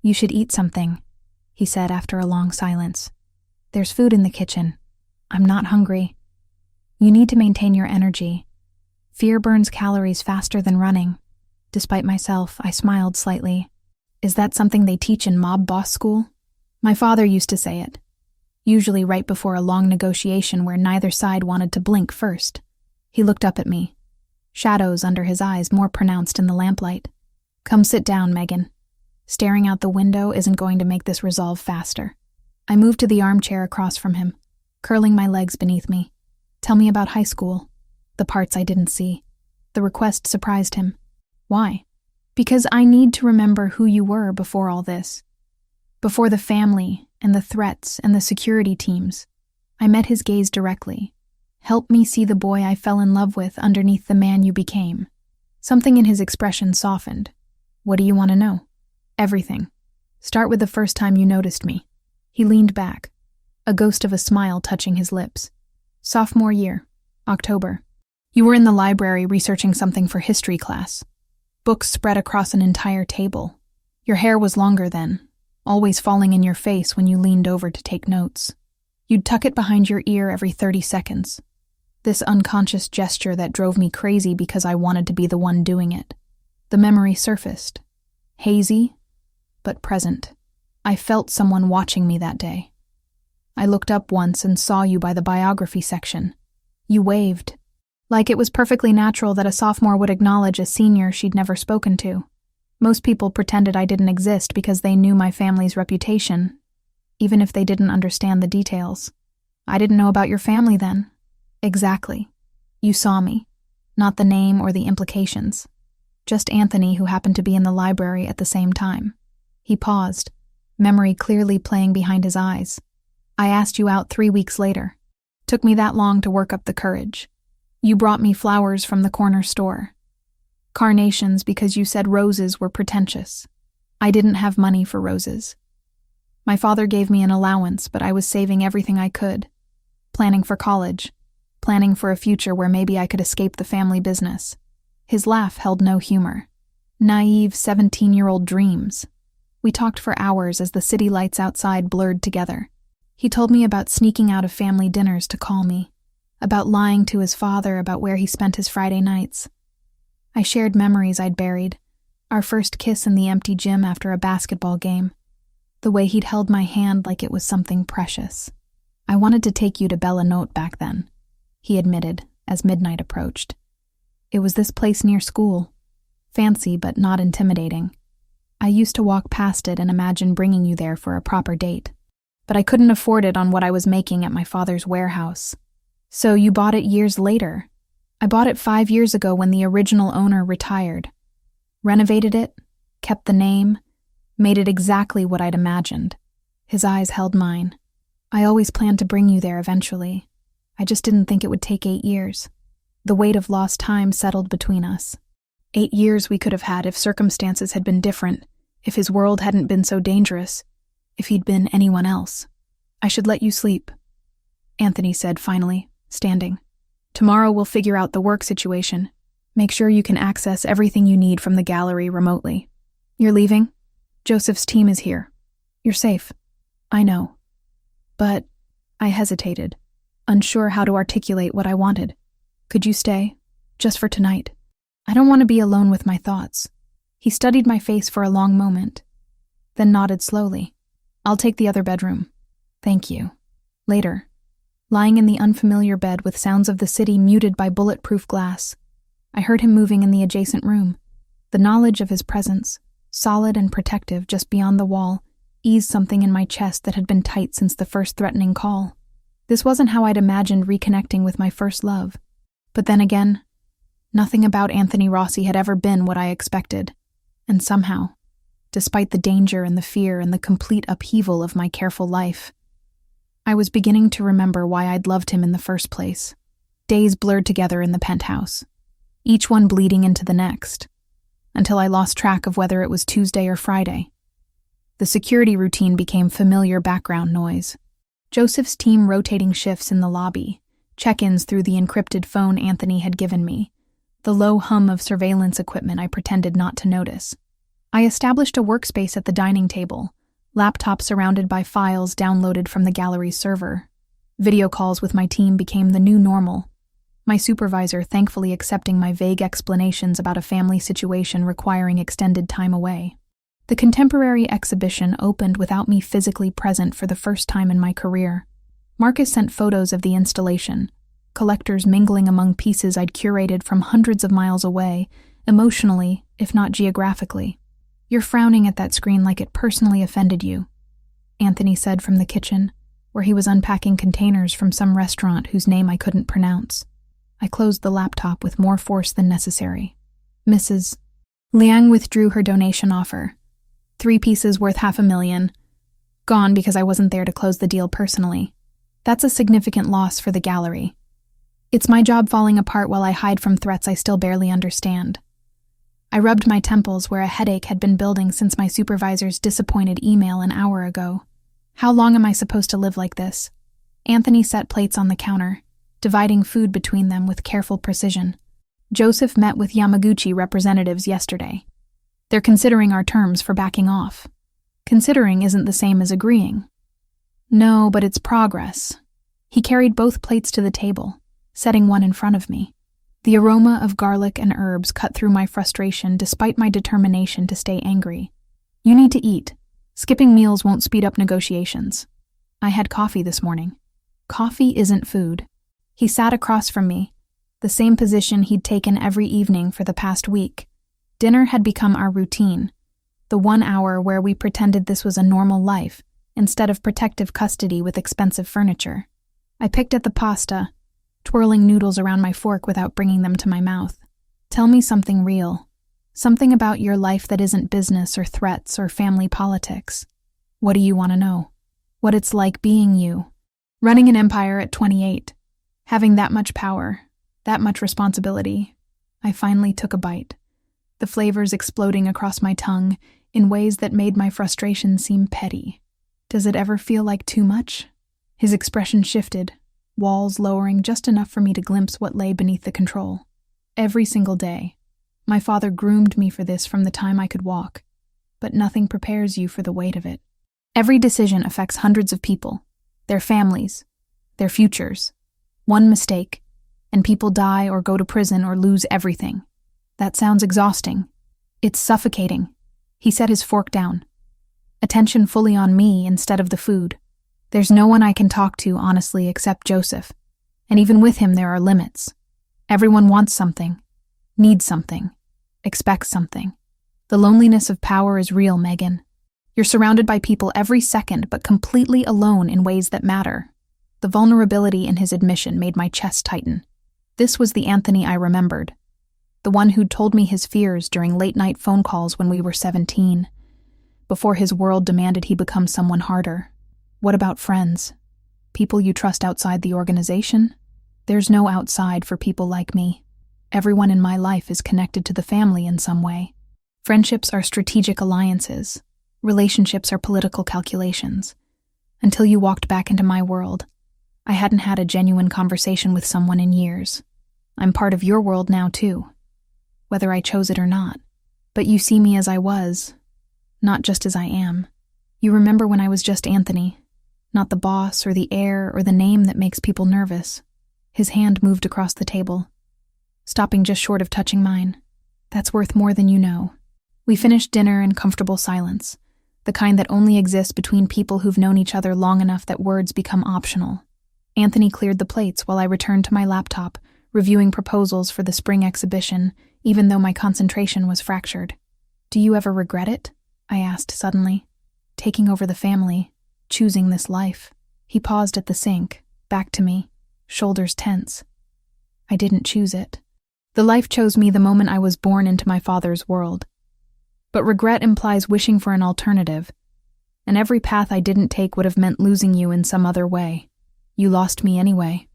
"You should eat something," he said after a long silence. "There's food in the kitchen. I'm not hungry. You need to maintain your energy. Fear burns calories faster than running." Despite myself, I smiled slightly. "Is that something they teach in mob boss school?" My father used to say it, usually right before a long negotiation where neither side wanted to blink first. He looked up at me, shadows under his eyes more pronounced in the lamplight. "Come sit down, Megan. Staring out the window isn't going to make this resolve faster." I moved to the armchair across from him, curling my legs beneath me. "Tell me about high school." The parts I didn't see. The request surprised him. "Why?" "Because I need to remember who you were before all this. Before the family and the threats and the security teams." I met his gaze directly. "Help me see the boy I fell in love with underneath the man you became." Something in his expression softened. "What do you want to know?" "Everything. Start with the first time you noticed me." He leaned back, a ghost of a smile touching his lips. "Sophomore year, October. You were in the library researching something for history class. Books spread across an entire table. Your hair was longer then, always falling in your face when you leaned over to take notes. You'd tuck it behind your ear every 30 seconds. This unconscious gesture that drove me crazy because I wanted to be the one doing it. The memory surfaced. Hazy, but present. I felt someone watching me that day. I looked up once and saw you by the biography section. You waved, like it was perfectly natural that a sophomore would acknowledge a senior she'd never spoken to. Most people pretended I didn't exist because they knew my family's reputation, even if they didn't understand the details. I didn't know about your family then. Exactly. You saw me, not the name or the implications. Just Anthony, who happened to be in the library at the same time. He paused, memory clearly playing behind his eyes. I asked you out 3 weeks later. Took me that long to work up the courage. You brought me flowers from the corner store. Carnations because you said roses were pretentious. I didn't have money for roses. My father gave me an allowance, but I was saving everything I could. Planning for college. Planning for a future where maybe I could escape the family business. His laugh held no humor. Naive 17-year-old dreams. We talked for hours as the city lights outside blurred together. He told me about sneaking out of family dinners to call me, about lying to his father about where he spent his Friday nights. I shared memories I'd buried, our first kiss in the empty gym after a basketball game, the way he'd held my hand like it was something precious. I wanted to take you to Bella Note back then, he admitted as midnight approached. It was this place near school, fancy but not intimidating. I used to walk past it and imagine bringing you there for a proper date, but I couldn't afford it on what I was making at my father's warehouse. So you bought it years later. I bought it 5 years ago when the original owner retired. Renovated it, kept the name, made it exactly what I'd imagined. His eyes held mine. I always planned to bring you there eventually. I just didn't think it would take 8 years. The weight of lost time settled between us. 8 years we could have had if circumstances had been different, if his world hadn't been so dangerous, if he'd been anyone else. I should let you sleep, Anthony said finally, standing. Tomorrow we'll figure out the work situation. Make sure you can access everything you need from the gallery remotely. You're leaving? Joseph's team is here. You're safe. I know. But I hesitated, unsure how to articulate what I wanted. Could you stay? Just for tonight. I don't want to be alone with my thoughts. He studied my face for a long moment, then nodded slowly. I'll take the other bedroom. Thank you. Later. Lying in the unfamiliar bed with sounds of the city muted by bulletproof glass, I heard him moving in the adjacent room. The knowledge of his presence, solid and protective just beyond the wall, eased something in my chest that had been tight since the first threatening call. This wasn't how I'd imagined reconnecting with my first love. But then again, nothing about Anthony Rossi had ever been what I expected. And somehow, despite the danger and the fear and the complete upheaval of my careful life, I was beginning to remember why I'd loved him in the first place. Days blurred together in the penthouse, each one bleeding into the next, until I lost track of whether it was Tuesday or Friday. The security routine became familiar background noise. Joseph's team rotating shifts in the lobby, check-ins through the encrypted phone Anthony had given me, the low hum of surveillance equipment I pretended not to notice. I established a workspace at the dining table, laptop surrounded by files downloaded from the gallery's server. Video calls with my team became the new normal, my supervisor thankfully accepting my vague explanations about a family situation requiring extended time away. The contemporary exhibition opened without me physically present for the first time in my career. Marcus sent photos of the installation, collectors mingling among pieces I'd curated from hundreds of miles away, emotionally, if not geographically. "You're frowning at that screen like it personally offended you," Anthony said from the kitchen, where he was unpacking containers from some restaurant whose name I couldn't pronounce. I closed the laptop with more force than necessary. Mrs. Liang withdrew her donation offer. 3 pieces worth $500,000. Gone because I wasn't there to close the deal personally. That's a significant loss for the gallery. It's my job falling apart while I hide from threats I still barely understand. I rubbed my temples where a headache had been building since my supervisor's disappointed email an hour ago. How long am I supposed to live like this? Anthony set plates on the counter, dividing food between them with careful precision. Joseph met with Yamaguchi representatives yesterday. They're considering our terms for backing off. Considering isn't the same as agreeing. No, but it's progress. He carried both plates to the table, setting one in front of me. The aroma of garlic and herbs cut through my frustration despite my determination to stay angry. "You need to eat. Skipping meals won't speed up negotiations." I had coffee this morning. Coffee isn't food. He sat across from me, the same position he'd taken every evening for the past week. Dinner had become our routine, the 1 hour where we pretended this was a normal life, instead of protective custody with expensive furniture. I picked at the pasta, twirling noodles around my fork without bringing them to my mouth. "Tell me something real. Something about your life that isn't business or threats or family politics. What do you want to know? What it's like being you. Running an empire at 28. Having that much power, that much responsibility." I finally took a bite, the flavors exploding across my tongue in ways that made my frustration seem petty. "Does it ever feel like too much?" His expression shifted, walls lowering just enough for me to glimpse what lay beneath the control. "Every single day. My father groomed me for this from the time I could walk, but nothing prepares you for the weight of it. Every decision affects hundreds of people, their families, their futures. One mistake, and people die or go to prison or lose everything. That sounds exhausting. It's suffocating." He set his fork down, attention fully on me instead of the food. "There's no one I can talk to, honestly, except Joseph. And even with him, there are limits. Everyone wants something, needs something, expects something. The loneliness of power is real, Megan. You're surrounded by people every second, but completely alone in ways that matter." The vulnerability in his admission made my chest tighten. This was the Anthony I remembered, the one who'd told me his fears during late-night phone calls when we were 17, before his world demanded he become someone harder. What about friends? People you trust outside the organization? There's no outside for people like me. Everyone in my life is connected to the family in some way. Friendships are strategic alliances. Relationships are political calculations. Until you walked back into my world, I hadn't had a genuine conversation with someone in years. I'm part of your world now, too, whether I chose it or not. But you see me as I was, not just as I am. You remember when I was just Anthony, not the boss or the heir or the name that makes people nervous. His hand moved across the table, stopping just short of touching mine. That's worth more than you know. We finished dinner in comfortable silence, the kind that only exists between people who've known each other long enough that words become optional. Anthony cleared the plates while I returned to my laptop, reviewing proposals for the spring exhibition, even though my concentration was fractured. "Do you ever regret it?" I asked suddenly. "Taking over the family, choosing this life." He paused at the sink, back to me, shoulders tense. "I didn't choose it. The life chose me the moment I was born into my father's world. But regret implies wishing for an alternative, and every path I didn't take would have meant losing you in some other way. You lost me anyway.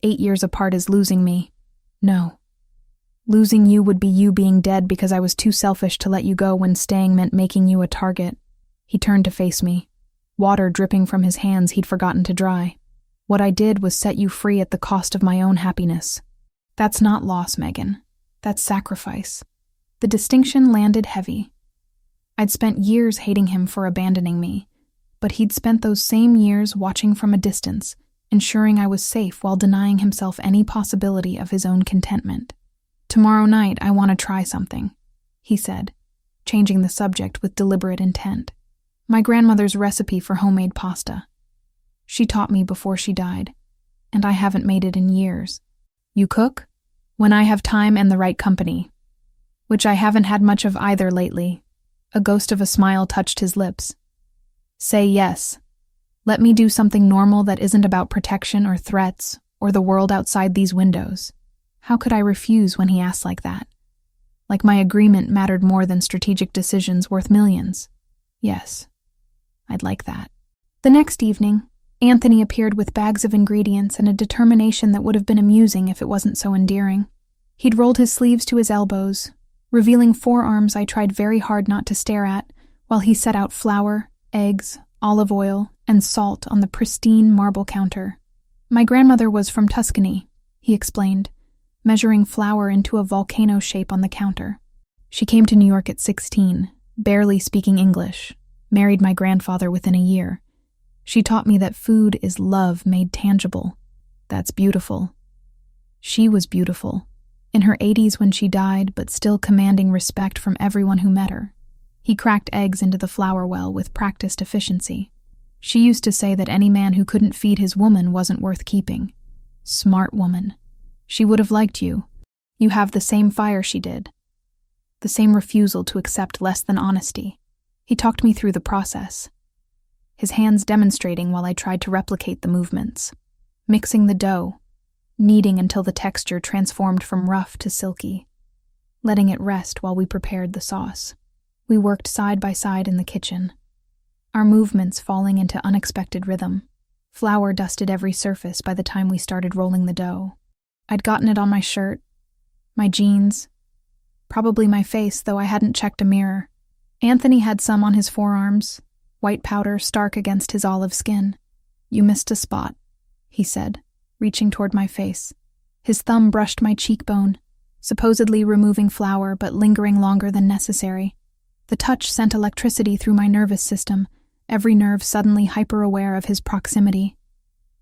8 years apart is losing me. No. Losing you would be you being dead because I was too selfish to let you go when staying meant making you a target. He turned to face me, water dripping from his hands he'd forgotten to dry. What I did was set you free at the cost of my own happiness. That's not loss, Megan. That's sacrifice. The distinction landed heavy. I'd spent years hating him for abandoning me, but he'd spent those same years watching from a distance, ensuring I was safe while denying himself any possibility of his own contentment. Tomorrow night, I want to try something, he said, changing the subject with deliberate intent. My grandmother's recipe for homemade pasta. She taught me before she died, and I haven't made it in years. You cook? When I have time and the right company. Which I haven't had much of either lately. A ghost of a smile touched his lips. Say yes. Let me do something normal that isn't about protection or threats or the world outside these windows. How could I refuse when he asked like that? Like my agreement mattered more than strategic decisions worth millions. Yes, I'd like that. The next evening, Anthony appeared with bags of ingredients and a determination that would have been amusing if it wasn't so endearing. He'd rolled his sleeves to his elbows, revealing forearms I tried very hard not to stare at, while he set out flour, eggs, olive oil, and salt on the pristine marble counter. My grandmother was from Tuscany, he explained, measuring flour into a volcano shape on the counter. She came to New York at 16, barely speaking English, married my grandfather within a year. She taught me that food is love made tangible. That's beautiful. She was beautiful, in her 80s when she died, but still commanding respect from everyone who met her. He cracked eggs into the flour well with practiced efficiency. She used to say that any man who couldn't feed his woman wasn't worth keeping. Smart woman. She would have liked you. You have the same fire she did. The same refusal to accept less than honesty. He talked me through the process, his hands demonstrating while I tried to replicate the movements. Mixing the dough, kneading until the texture transformed from rough to silky, letting it rest while we prepared the sauce. We worked side by side in the kitchen, our movements falling into unexpected rhythm. Flour dusted every surface by the time we started rolling the dough. I'd gotten it on my shirt, my jeans, probably my face, though I hadn't checked a mirror. Anthony had some on his forearms, white powder stark against his olive skin. You missed a spot, he said, reaching toward my face. His thumb brushed my cheekbone, supposedly removing flour but lingering longer than necessary. The touch sent electricity through my nervous system, every nerve suddenly hyper-aware of his proximity.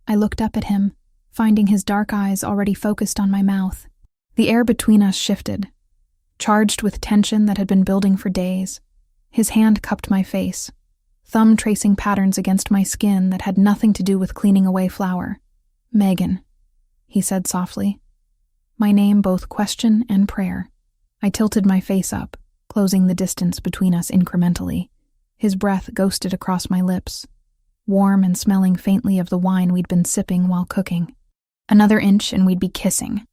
I looked up at him, finding his dark eyes already focused on my mouth. The air between us shifted, charged with tension that had been building for days. His hand cupped my face, thumb tracing patterns against my skin that had nothing to do with cleaning away flour. Megan, he said softly. My name both question and prayer. I tilted my face up, closing the distance between us incrementally. His breath ghosted across my lips, warm and smelling faintly of the wine we'd been sipping while cooking. Another inch and we'd be kissing,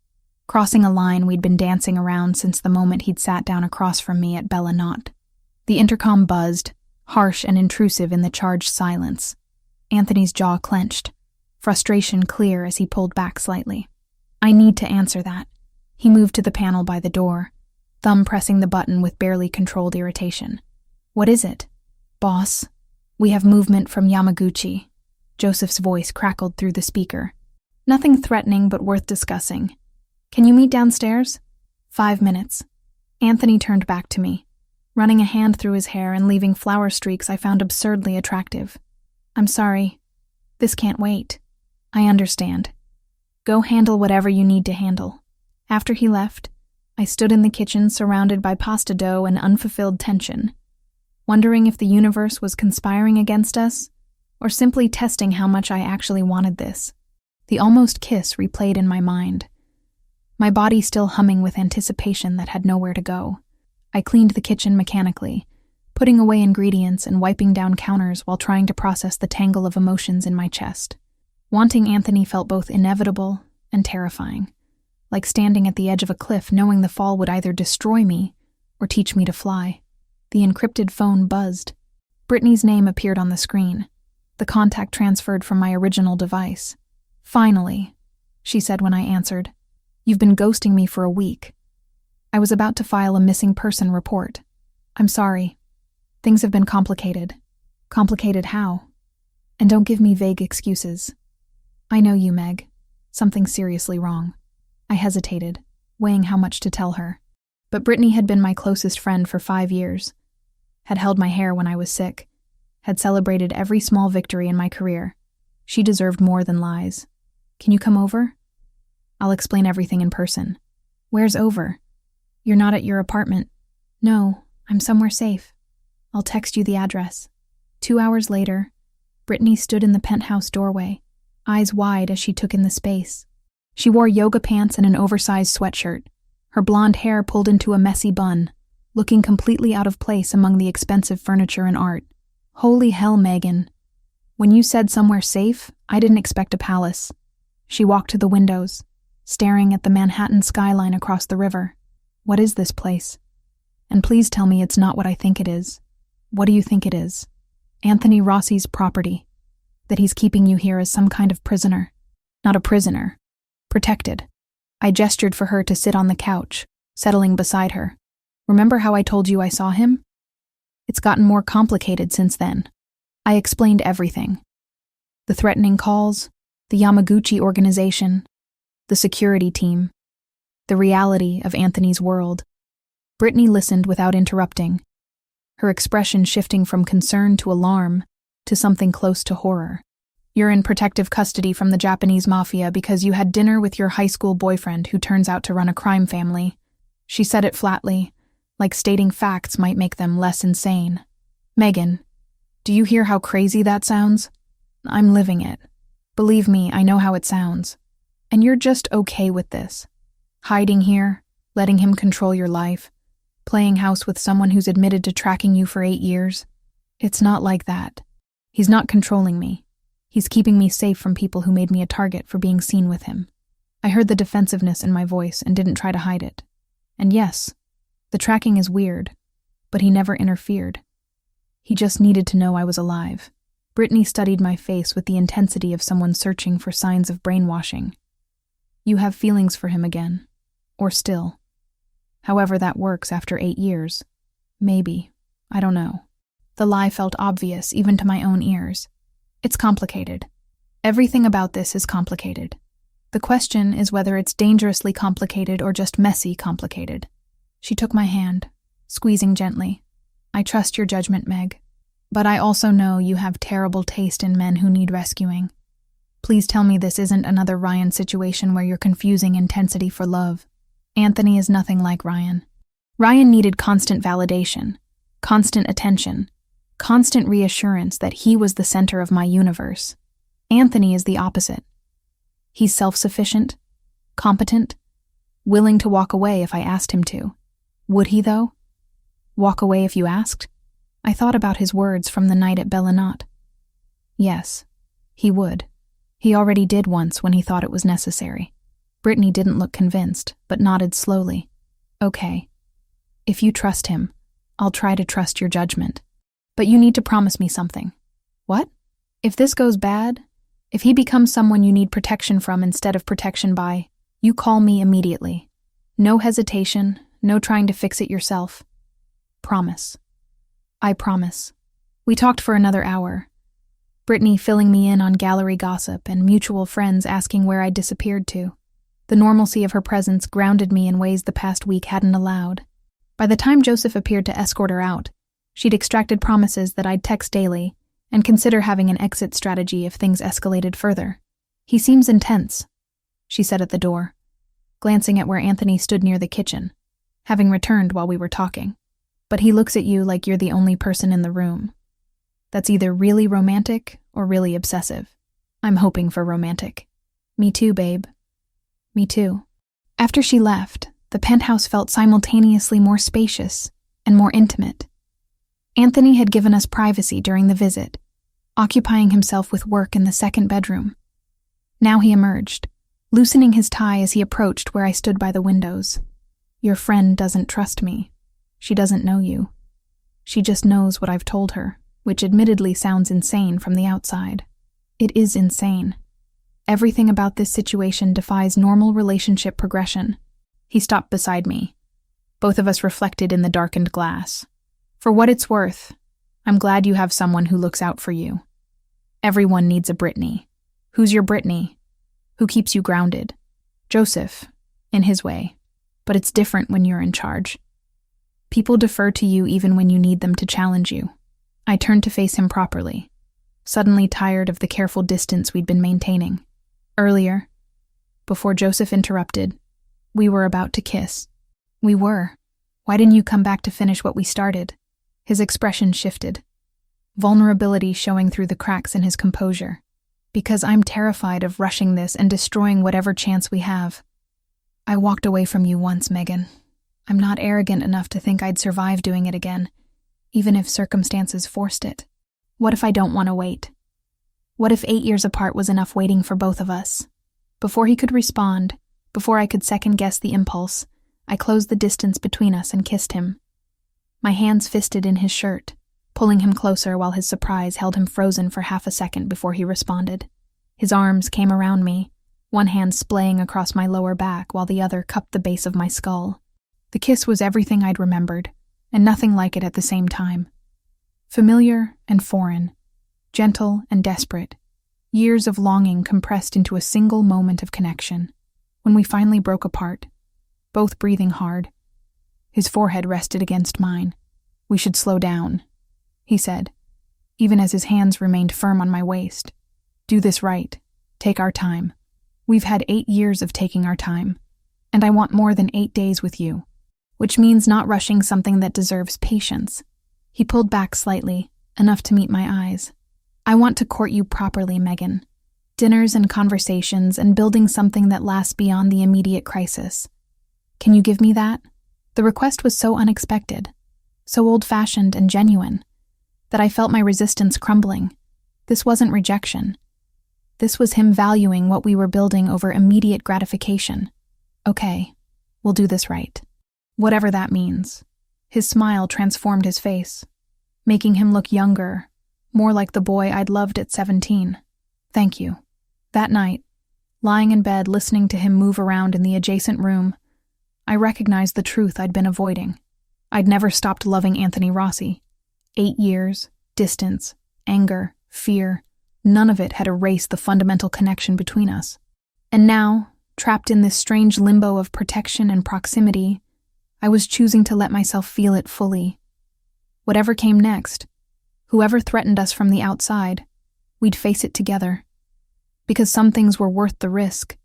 crossing a line we'd been dancing around since the moment he'd sat down across from me at Bella Knot. The intercom buzzed, harsh and intrusive in the charged silence. Anthony's jaw clenched, frustration clear as he pulled back slightly. I need to answer that. He moved to the panel by the door, thumb pressing the button with barely controlled irritation. What is it? Boss, we have movement from Yamaguchi. Joseph's voice crackled through the speaker. Nothing threatening but worth discussing. Can you meet downstairs? 5 minutes. Anthony turned back to me, running a hand through his hair and leaving flower streaks I found absurdly attractive. I'm sorry. This can't wait. I understand. Go handle whatever you need to handle. After he left, I stood in the kitchen surrounded by pasta dough and unfulfilled tension, wondering if the universe was conspiring against us or simply testing how much I actually wanted this. The almost kiss replayed in my mind, my body still humming with anticipation that had nowhere to go. I cleaned the kitchen mechanically, putting away ingredients and wiping down counters while trying to process the tangle of emotions in my chest. Wanting Anthony felt both inevitable and terrifying, like standing at the edge of a cliff knowing the fall would either destroy me or teach me to fly. The encrypted phone buzzed. Brittany's name appeared on the screen. The contact transferred from my original device. "Finally," she said when I answered. "You've been ghosting me for a week." I was about to file a missing person report. "I'm sorry. Things have been complicated." "Complicated how?" "And don't give me vague excuses." "I know you, Meg. Something's seriously wrong." I hesitated, weighing how much to tell her. But Brittany had been my closest friend for 5 years, had held my hair when I was sick, had celebrated every small victory in my career. She deserved more than lies. "Can you come over?" "I'll explain everything in person." "Where's over?" "You're not at your apartment." "No, I'm somewhere safe. I'll text you the address." 2 hours later, Brittany stood in the penthouse doorway, eyes wide as she took in the space. She wore yoga pants and an oversized sweatshirt, her blonde hair pulled into a messy bun, looking completely out of place among the expensive furniture and art. "Holy hell, Megan. When you said somewhere safe, I didn't expect a palace." She walked to the windows, staring at the Manhattan skyline across the river. "What is this place? And please tell me it's not what I think it is." "What do you think it is?" "Anthony Rossi's property. That he's keeping you here as some kind of prisoner." "Not a prisoner. Protected." I gestured for her to sit on the couch, settling beside her. "Remember how I told you I saw him? It's gotten more complicated since then." I explained everything. The threatening calls, the Yamaguchi organization, the security team, the reality of Anthony's world. Brittany listened without interrupting, her expression shifting from concern to alarm to something close to horror. "You're in protective custody from the Japanese Mafia because you had dinner with your high school boyfriend who turns out to run a crime family." She said it flatly, like stating facts might make them less insane. "Megan, do you hear how crazy that sounds? I'm living it. Believe me, I know how it sounds. And you're just okay with this. Hiding here, letting him control your life, playing house with someone who's admitted to tracking you for 8 years. It's not like that. He's not controlling me. He's keeping me safe from people who made me a target for being seen with him." I heard the defensiveness in my voice and didn't try to hide it. "And yes, the tracking is weird, but he never interfered. He just needed to know I was alive." Brittany studied my face with the intensity of someone searching for signs of brainwashing. "You have feelings for him again. Or still. However that works after 8 years. Maybe. I don't know." The lie felt obvious even to my own ears. "It's complicated. Everything about this is complicated. The question is whether it's dangerously complicated or just messy complicated." She took my hand, squeezing gently. "I trust your judgment, Meg. But I also know you have terrible taste in men who need rescuing. Please tell me this isn't another Ryan situation where you're confusing intensity for love. Anthony is nothing like Ryan. Ryan needed constant validation, constant attention, constant reassurance that he was the center of my universe. Anthony is the opposite. He's self-sufficient, competent, willing to walk away if I asked him to. Would he, though? Walk away if you asked? I thought about his words from the night at Bellinat. Yes, he would. He already did once when he thought it was necessary. Brittany didn't look convinced, but nodded slowly. "Okay. If you trust him, I'll try to trust your judgment. But you need to promise me something." "What?" "If this goes bad, if he becomes someone you need protection from instead of protection by, you call me immediately. No hesitation, no trying to fix it yourself. Promise." I promise. We talked for another hour. Brittany filling me in on gallery gossip and mutual friends asking where I'd disappeared to. The normalcy of her presence grounded me in ways the past week hadn't allowed. By the time Joseph appeared to escort her out, she'd extracted promises that I'd text daily and consider having an exit strategy if things escalated further. "He seems intense," she said at the door, glancing at where Anthony stood near the kitchen, having returned while we were talking. "But he looks at you like you're the only person in the room. That's either really romantic or really obsessive. I'm hoping for romantic." "Me too, babe. Me too." After she left, the penthouse felt simultaneously more spacious and more intimate. Anthony had given us privacy during the visit, occupying himself with work in the second bedroom. Now he emerged, loosening his tie as he approached where I stood by the windows. "Your friend doesn't trust me. She doesn't know you. She just knows what I've told her." which admittedly sounds insane from the outside. It is insane. Everything about this situation defies normal relationship progression. He stopped beside me. Both of us reflected in the darkened glass. For what it's worth, I'm glad you have someone who looks out for you. Everyone needs a Brittany. Who's your Brittany? Who keeps you grounded? Joseph, in his way. But it's different when you're in charge. People defer to you even when you need them to challenge you. I turned to face him properly, suddenly tired of the careful distance we'd been maintaining. Earlier, before Joseph interrupted, we were about to kiss. We were. Why didn't you come back to finish what we started? His expression shifted, vulnerability showing through the cracks in his composure. Because I'm terrified of rushing this and destroying whatever chance we have. I walked away from you once, Megan. I'm not arrogant enough to think I'd survive doing it again, even if circumstances forced it. What if I don't want to wait? What if 8 years apart was enough waiting for both of us? Before he could respond, before I could second-guess the impulse, I closed the distance between us and kissed him. My hands fisted in his shirt, pulling him closer while his surprise held him frozen for half a second before he responded. His arms came around me, one hand splaying across my lower back while the other cupped the base of my skull. The kiss was everything I'd remembered, and nothing like it at the same time. Familiar and foreign, gentle and desperate, years of longing compressed into a single moment of connection. When we finally broke apart, both breathing hard, his forehead rested against mine. We should slow down, he said, even as his hands remained firm on my waist. Do this right. Take our time. We've had 8 years of taking our time, and I want more than 8 days with you, which means not rushing something that deserves patience. He pulled back slightly, enough to meet my eyes. I want to court you properly, Megan. Dinners and conversations and building something that lasts beyond the immediate crisis. Can you give me that? The request was so unexpected, so old-fashioned and genuine, that I felt my resistance crumbling. This wasn't rejection. This was him valuing what we were building over immediate gratification. Okay, we'll do this right. Whatever that means. His smile transformed his face, making him look younger, more like the boy I'd loved at 17. Thank you. That night, lying in bed listening to him move around in the adjacent room, I recognized the truth I'd been avoiding. I'd never stopped loving Anthony Rossi. 8 years, distance, anger, fear, none of it had erased the fundamental connection between us. And now, trapped in this strange limbo of protection and proximity, I was choosing to let myself feel it fully. Whatever came next, whoever threatened us from the outside, we'd face it together. Because some things were worth the risk,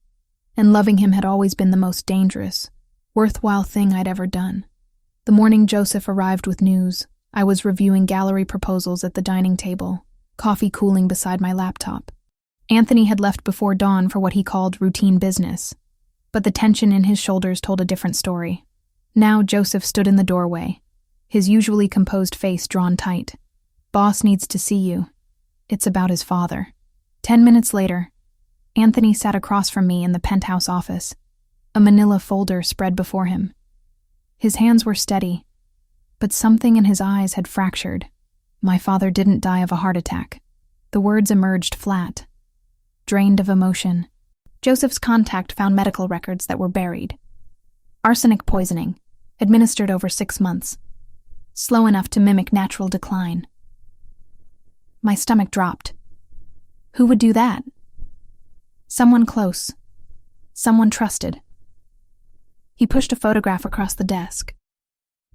and loving him had always been the most dangerous, worthwhile thing I'd ever done. The morning Joseph arrived with news, I was reviewing gallery proposals at the dining table, coffee cooling beside my laptop. Anthony had left before dawn for what he called routine business, but the tension in his shoulders told a different story. Now Joseph stood in the doorway, his usually composed face drawn tight. Boss needs to see you. It's about his father. 10 minutes later, Anthony sat across from me in the penthouse office, a manila folder spread before him. His hands were steady, but something in his eyes had fractured. My father didn't die of a heart attack. The words emerged flat, drained of emotion. Joseph's contact found medical records that were buried. Arsenic poisoning, administered over 6 months, slow enough to mimic natural decline. My stomach dropped. Who would do that? Someone close. Someone trusted. He pushed a photograph across the desk.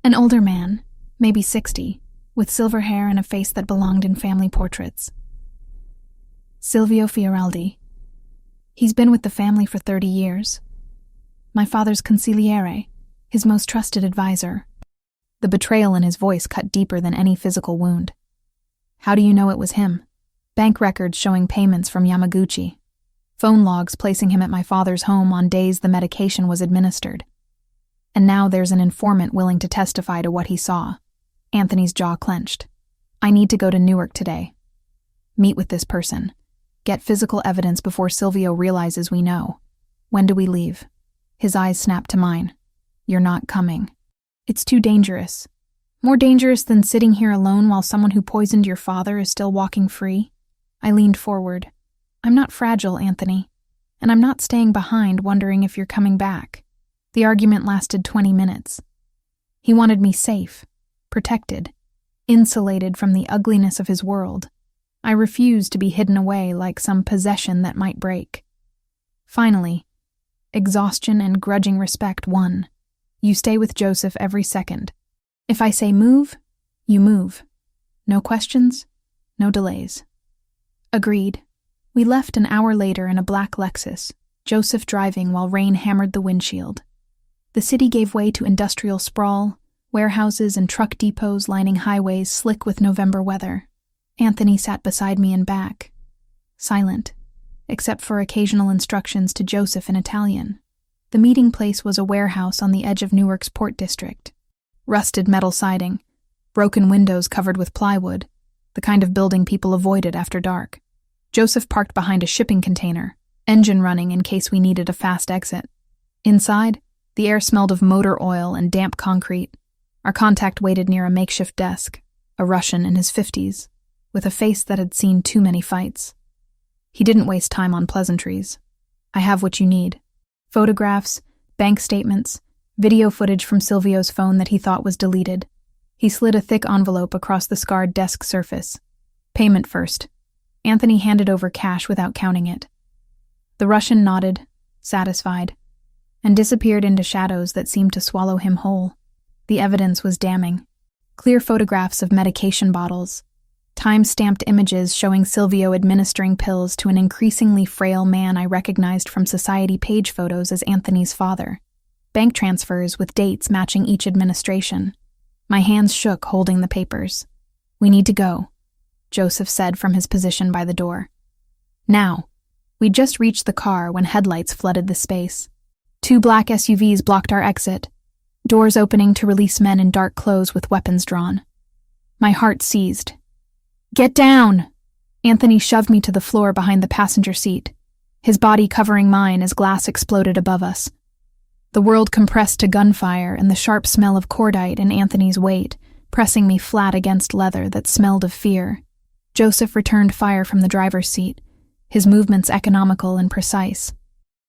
An older man, maybe 60, with silver hair and a face that belonged in family portraits. Silvio Fioraldi. He's been with the family for 30 years. My father's consigliere, his most trusted advisor. The betrayal in his voice cut deeper than any physical wound. How do you know it was him? Bank records showing payments from Yamaguchi. Phone logs placing him at my father's home on days the medication was administered. And now there's an informant willing to testify to what he saw. Anthony's jaw clenched. I need to go to Newark today. Meet with this person. Get physical evidence before Silvio realizes we know. When do we leave? His eyes snapped to mine. You're not coming. It's too dangerous. More dangerous than sitting here alone while someone who poisoned your father is still walking free? I leaned forward. I'm not fragile, Anthony. And I'm not staying behind wondering if you're coming back. The argument lasted 20 minutes. He wanted me safe, protected, insulated from the ugliness of his world. I refused to be hidden away like some possession that might break. Finally, exhaustion and grudging respect won. You stay with Joseph every second. If I say move, you move. No questions, no delays. Agreed. We left an hour later in a black Lexus, Joseph driving while rain hammered the windshield. The city gave way to industrial sprawl, warehouses and truck depots lining highways slick with November weather. Anthony sat beside me in back, silent, except for occasional instructions to Joseph in Italian. The meeting place was a warehouse on the edge of Newark's Port District. Rusted metal siding, broken windows covered with plywood, the kind of building people avoided after dark. Joseph parked behind a shipping container, engine running in case we needed a fast exit. Inside, the air smelled of motor oil and damp concrete. Our contact waited near a makeshift desk, a Russian in his 50s, with a face that had seen too many fights. He didn't waste time on pleasantries. I have what you need. Photographs, bank statements, video footage from Silvio's phone that he thought was deleted. He slid a thick envelope across the scarred desk surface. Payment first. Anthony handed over cash without counting it. The Russian nodded, satisfied, and disappeared into shadows that seemed to swallow him whole. The evidence was damning. Clear photographs of medication bottles, time-stamped images showing Silvio administering pills to an increasingly frail man I recognized from society page photos as Anthony's father. Bank transfers with dates matching each administration. My hands shook holding the papers. We need to go, Joseph said from his position by the door. Now. We'd just reached the car when headlights flooded the space. 2 black SUVs blocked our exit, doors opening to release men in dark clothes with weapons drawn. My heart seized. Get down! Anthony shoved me to the floor behind the passenger seat, his body covering mine as glass exploded above us. The world compressed to gunfire and the sharp smell of cordite and Anthony's weight, pressing me flat against leather that smelled of fear. Joseph returned fire from the driver's seat, his movements economical and precise.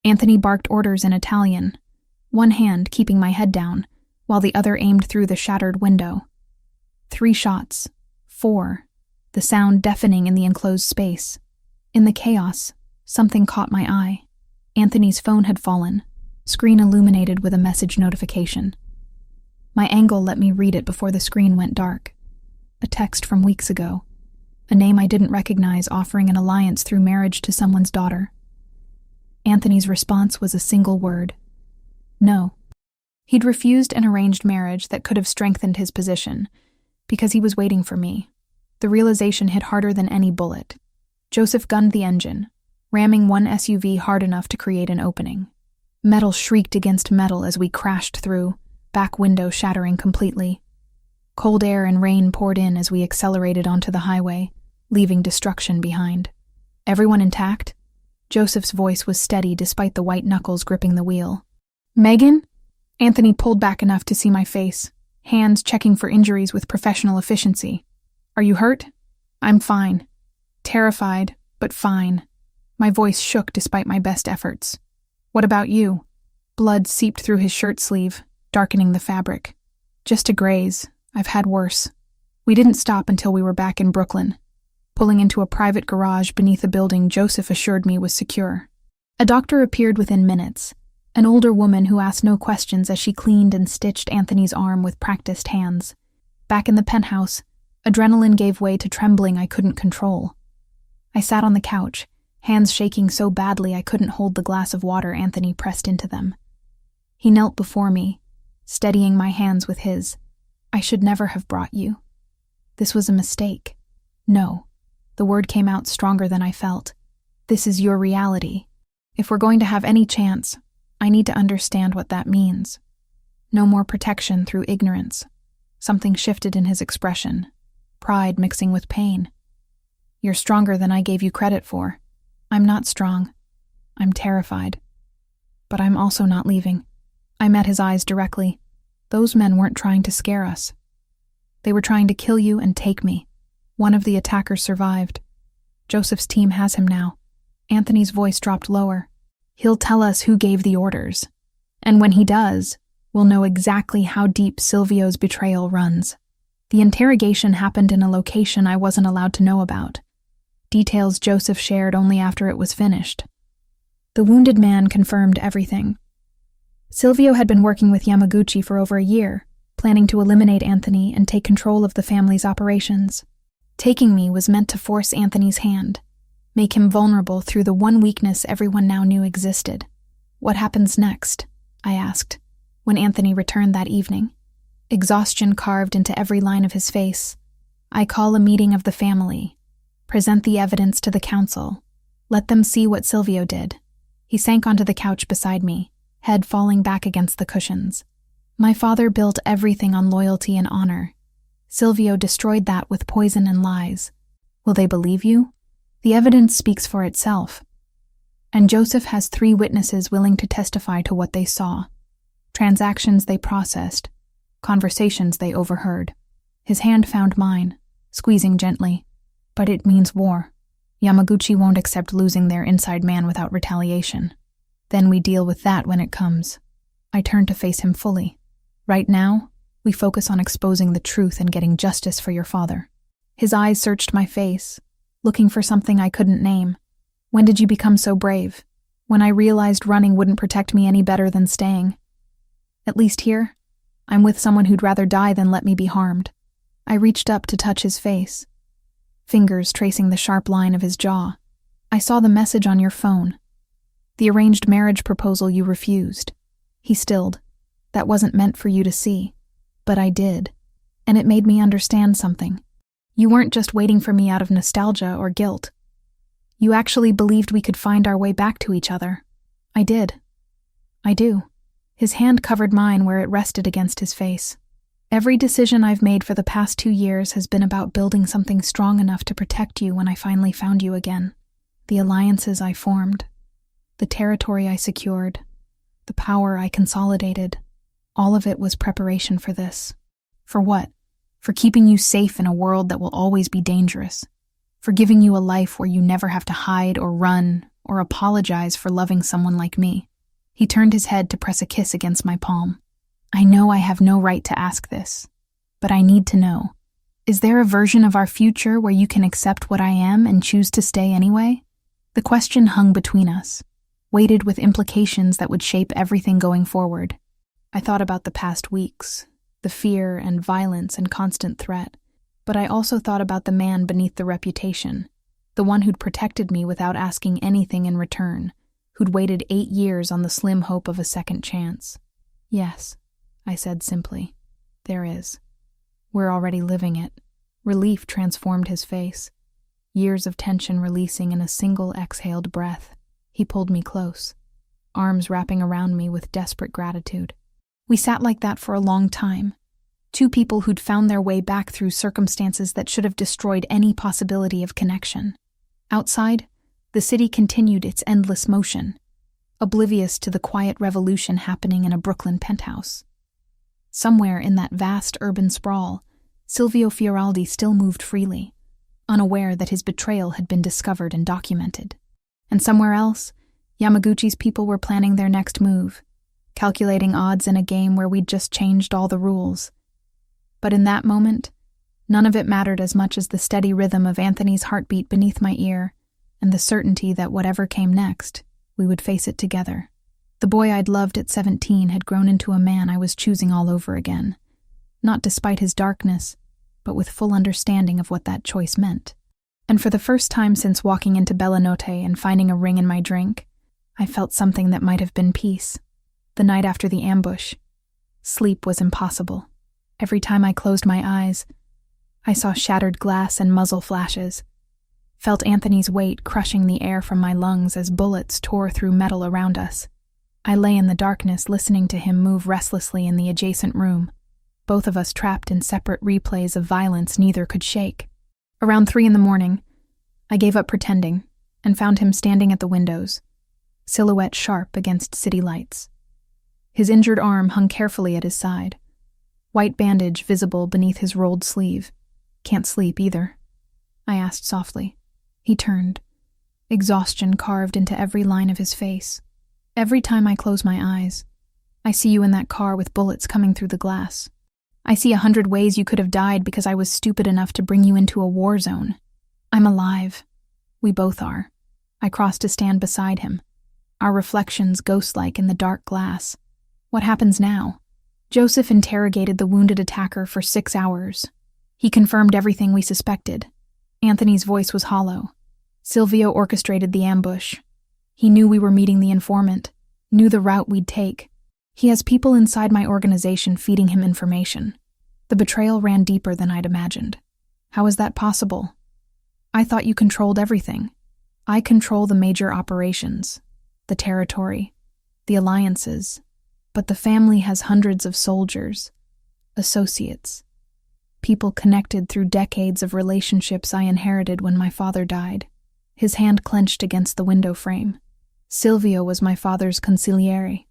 Anthony barked orders in Italian, one hand keeping my head down, while the other aimed through the shattered window. 3 shots. 4. The sound deafening in the enclosed space. In the chaos, something caught my eye. Anthony's phone had fallen, screen illuminated with a message notification. My angle let me read it before the screen went dark. A text from weeks ago. A name I didn't recognize offering an alliance through marriage to someone's daughter. Anthony's response was a single word. No. He'd refused an arranged marriage that could have strengthened his position, because he was waiting for me. The realization hit harder than any bullet. Joseph gunned the engine, ramming one SUV hard enough to create an opening. Metal shrieked against metal as we crashed through, back window shattering completely. Cold air and rain poured in as we accelerated onto the highway, leaving destruction behind. Everyone intact? Joseph's voice was steady despite the white knuckles gripping the wheel. Megan? Anthony pulled back enough to see my face, hands checking for injuries with professional efficiency. Are you hurt? I'm fine. Terrified, but fine. My voice shook despite my best efforts. What about you? Blood seeped through his shirt sleeve, darkening the fabric. Just a graze. I've had worse. We didn't stop until we were back in Brooklyn, pulling into a private garage beneath a building Joseph assured me was secure. A doctor appeared within minutes, an older woman who asked no questions as she cleaned and stitched Anthony's arm with practiced hands. Back in the penthouse, adrenaline gave way to trembling I couldn't control. I sat on the couch, hands shaking so badly I couldn't hold the glass of water Anthony pressed into them. He knelt before me, steadying my hands with his. I should never have brought you. This was a mistake. No. The word came out stronger than I felt. This is your reality. If we're going to have any chance, I need to understand what that means. No more protection through ignorance. Something shifted in his expression, pride mixing with pain. You're stronger than I gave you credit for. I'm not strong. I'm terrified. But I'm also not leaving. I met his eyes directly. Those men weren't trying to scare us. They were trying to kill you and take me. One of the attackers survived. Joseph's team has him now. Anthony's voice dropped lower. He'll tell us who gave the orders. And when he does, we'll know exactly how deep Silvio's betrayal runs. The interrogation happened in a location I wasn't allowed to know about. Details Joseph shared only after it was finished. The wounded man confirmed everything. Silvio had been working with Yamaguchi for over a year, planning to eliminate Anthony and take control of the family's operations. Taking me was meant to force Anthony's hand, make him vulnerable through the one weakness everyone now knew existed. What happens next? I asked, when Anthony returned that evening. Exhaustion carved into every line of his face. I call a meeting of the family. Present the evidence to the council. Let them see what Silvio did. He sank onto the couch beside me, head falling back against the cushions. My father built everything on loyalty and honor. Silvio destroyed that with poison and lies. Will they believe you? The evidence speaks for itself. And Joseph has 3 witnesses willing to testify to what they saw. Transactions they processed, conversations they overheard. His hand found mine, squeezing gently. But it means war. Yamaguchi won't accept losing their inside man without retaliation. Then we deal with that when it comes. I turned to face him fully. Right now, we focus on exposing the truth and getting justice for your father. His eyes searched my face, looking for something I couldn't name. When did you become so brave? When I realized running wouldn't protect me any better than staying. At least here, I'm with someone who'd rather die than let me be harmed. I reached up to touch his face, fingers tracing the sharp line of his jaw. I saw the message on your phone. The arranged marriage proposal you refused. He stilled. That wasn't meant for you to see. But I did. And it made me understand something. You weren't just waiting for me out of nostalgia or guilt. You actually believed we could find our way back to each other. I did. I do. His hand covered mine where it rested against his face. Every decision I've made for the past 2 years has been about building something strong enough to protect you when I finally found you again. The alliances I formed, the territory I secured, the power I consolidated, all of it was preparation for this. For what? For keeping you safe in a world that will always be dangerous. For giving you a life where you never have to hide or run or apologize for loving someone like me. He turned his head to press a kiss against my palm. I know I have no right to ask this, but I need to know. Is there a version of our future where you can accept what I am and choose to stay anyway? The question hung between us, weighted with implications that would shape everything going forward. I thought about the past weeks, the fear and violence and constant threat, but I also thought about the man beneath the reputation, the one who'd protected me without asking anything in return, who'd waited 8 years on the slim hope of a second chance. Yes, I said simply. There is. We're already living it. Relief transformed his face. Years of tension releasing in a single exhaled breath. He pulled me close, arms wrapping around me with desperate gratitude. We sat like that for a long time. 2 people who'd found their way back through circumstances that should have destroyed any possibility of connection. Outside, the city continued its endless motion, oblivious to the quiet revolution happening in a Brooklyn penthouse. Somewhere in that vast urban sprawl, Silvio Fioraldi still moved freely, unaware that his betrayal had been discovered and documented. And somewhere else, Yamaguchi's people were planning their next move, calculating odds in a game where we'd just changed all the rules. But in that moment, none of it mattered as much as the steady rhythm of Anthony's heartbeat beneath my ear and the certainty that whatever came next, we would face it together. The boy I'd loved at 17 had grown into a man I was choosing all over again, not despite his darkness, but with full understanding of what that choice meant. And for the first time since walking into Bella Notte and finding a ring in my drink, I felt something that might have been peace. The night after the ambush, sleep was impossible. Every time I closed my eyes, I saw shattered glass and muzzle flashes, felt Anthony's weight crushing the air from my lungs as bullets tore through metal around us. I lay in the darkness listening to him move restlessly in the adjacent room, both of us trapped in separate replays of violence neither could shake. Around 3 a.m, I gave up pretending and found him standing at the windows, silhouette sharp against city lights. His injured arm hung carefully at his side, white bandage visible beneath his rolled sleeve. "Can't sleep either?" I asked softly. He turned, exhaustion carved into every line of his face. "Every time I close my eyes, I see you in that car with bullets coming through the glass. I see 100 ways you could have died because I was stupid enough to bring you into a war zone. I'm alive. We both are." I crossed to stand beside him, our reflections ghost-like in the dark glass. "What happens now?" Joseph interrogated the wounded attacker for 6 hours. He confirmed everything we suspected. Anthony's voice was hollow. Silvio orchestrated the ambush. He knew we were meeting the informant, knew the route we'd take. He has people inside my organization feeding him information. The betrayal ran deeper than I'd imagined. How is that possible? I thought you controlled everything. I control the major operations, the territory, the alliances, but the family has hundreds of soldiers, associates, people connected through decades of relationships I inherited when my father died. His hand clenched against the window frame. Silvio was my father's consigliere.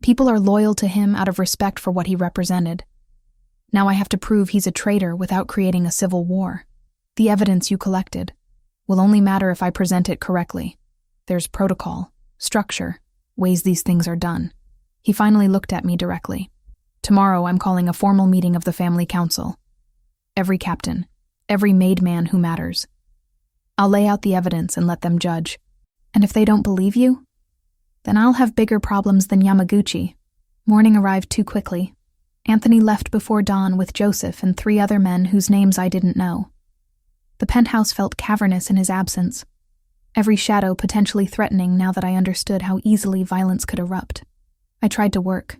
People are loyal to him out of respect for what he represented. Now I have to prove he's a traitor without creating a civil war. The evidence you collected will only matter if I present it correctly. There's protocol, structure, ways these things are done. He finally looked at me directly. "Tomorrow I'm calling a formal meeting of the family council. Every captain, every made man who matters. I'll lay out the evidence and let them judge. And if they don't believe you, then I'll have bigger problems than Yamaguchi." Morning arrived too quickly. Anthony left before dawn with Joseph and 3 other men whose names I didn't know. The penthouse felt cavernous in his absence, every shadow potentially threatening now that I understood how easily violence could erupt. I tried to work,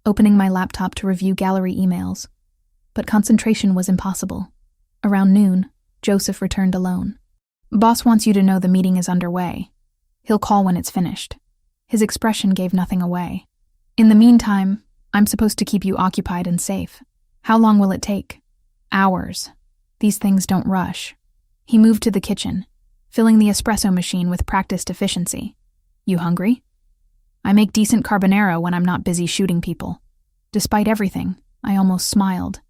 opening my laptop to review gallery emails, but concentration was impossible. Around noon, Joseph returned alone. "Boss wants you to know the meeting is underway. He'll call when it's finished." His expression gave nothing away. "In the meantime, I'm supposed to keep you occupied and safe. How long will it take?" "Hours. These things don't rush." He moved to the kitchen, filling the espresso machine with practiced efficiency. "You hungry?" "I make decent carbonara when I'm not busy shooting people." Despite everything, I almost smiled.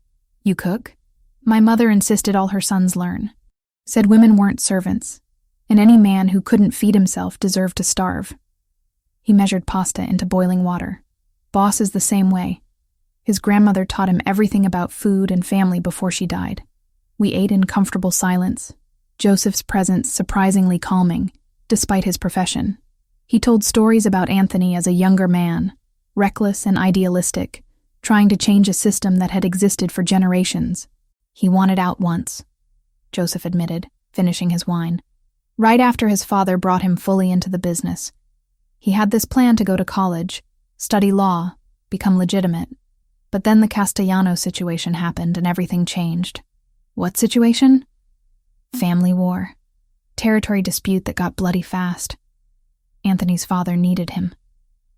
"You cook?" "My mother insisted all her sons learn. Said women weren't servants, and any man who couldn't feed himself deserved to starve." He measured pasta into boiling water. "Boss is the same way. His grandmother taught him everything about food and family before she died." We ate in comfortable silence, Joseph's presence surprisingly calming, despite his profession. He told stories about Anthony as a younger man, reckless and idealistic, trying to change a system that had existed for generations. "He wanted out once," Joseph admitted, finishing his wine. "Right after his father brought him fully into the business. He had this plan to go to college, study law, become legitimate. But then the Castellano situation happened and everything changed." "What situation?" "Family war. Territory dispute that got bloody fast. Anthony's father needed him.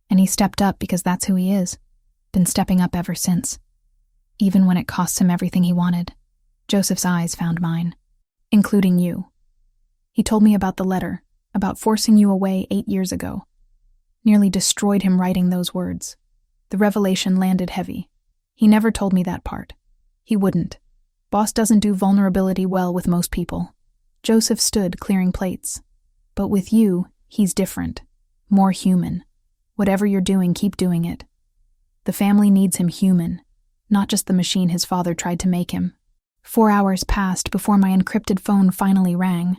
And he stepped up because that's who he is. Been stepping up ever since. Even when it costs him everything he wanted." Joseph's eyes found mine. "Including you. He told me about the letter, about forcing you away 8 years ago. Nearly destroyed him writing those words. The revelation landed heavy. He never told me that part. He wouldn't. Boss doesn't do vulnerability well with most people." Joseph stood clearing plates. "But with you, he's different. More human. Whatever you're doing, keep doing it. The family needs him human, not just the machine his father tried to make him." 4 hours passed before my encrypted phone finally rang.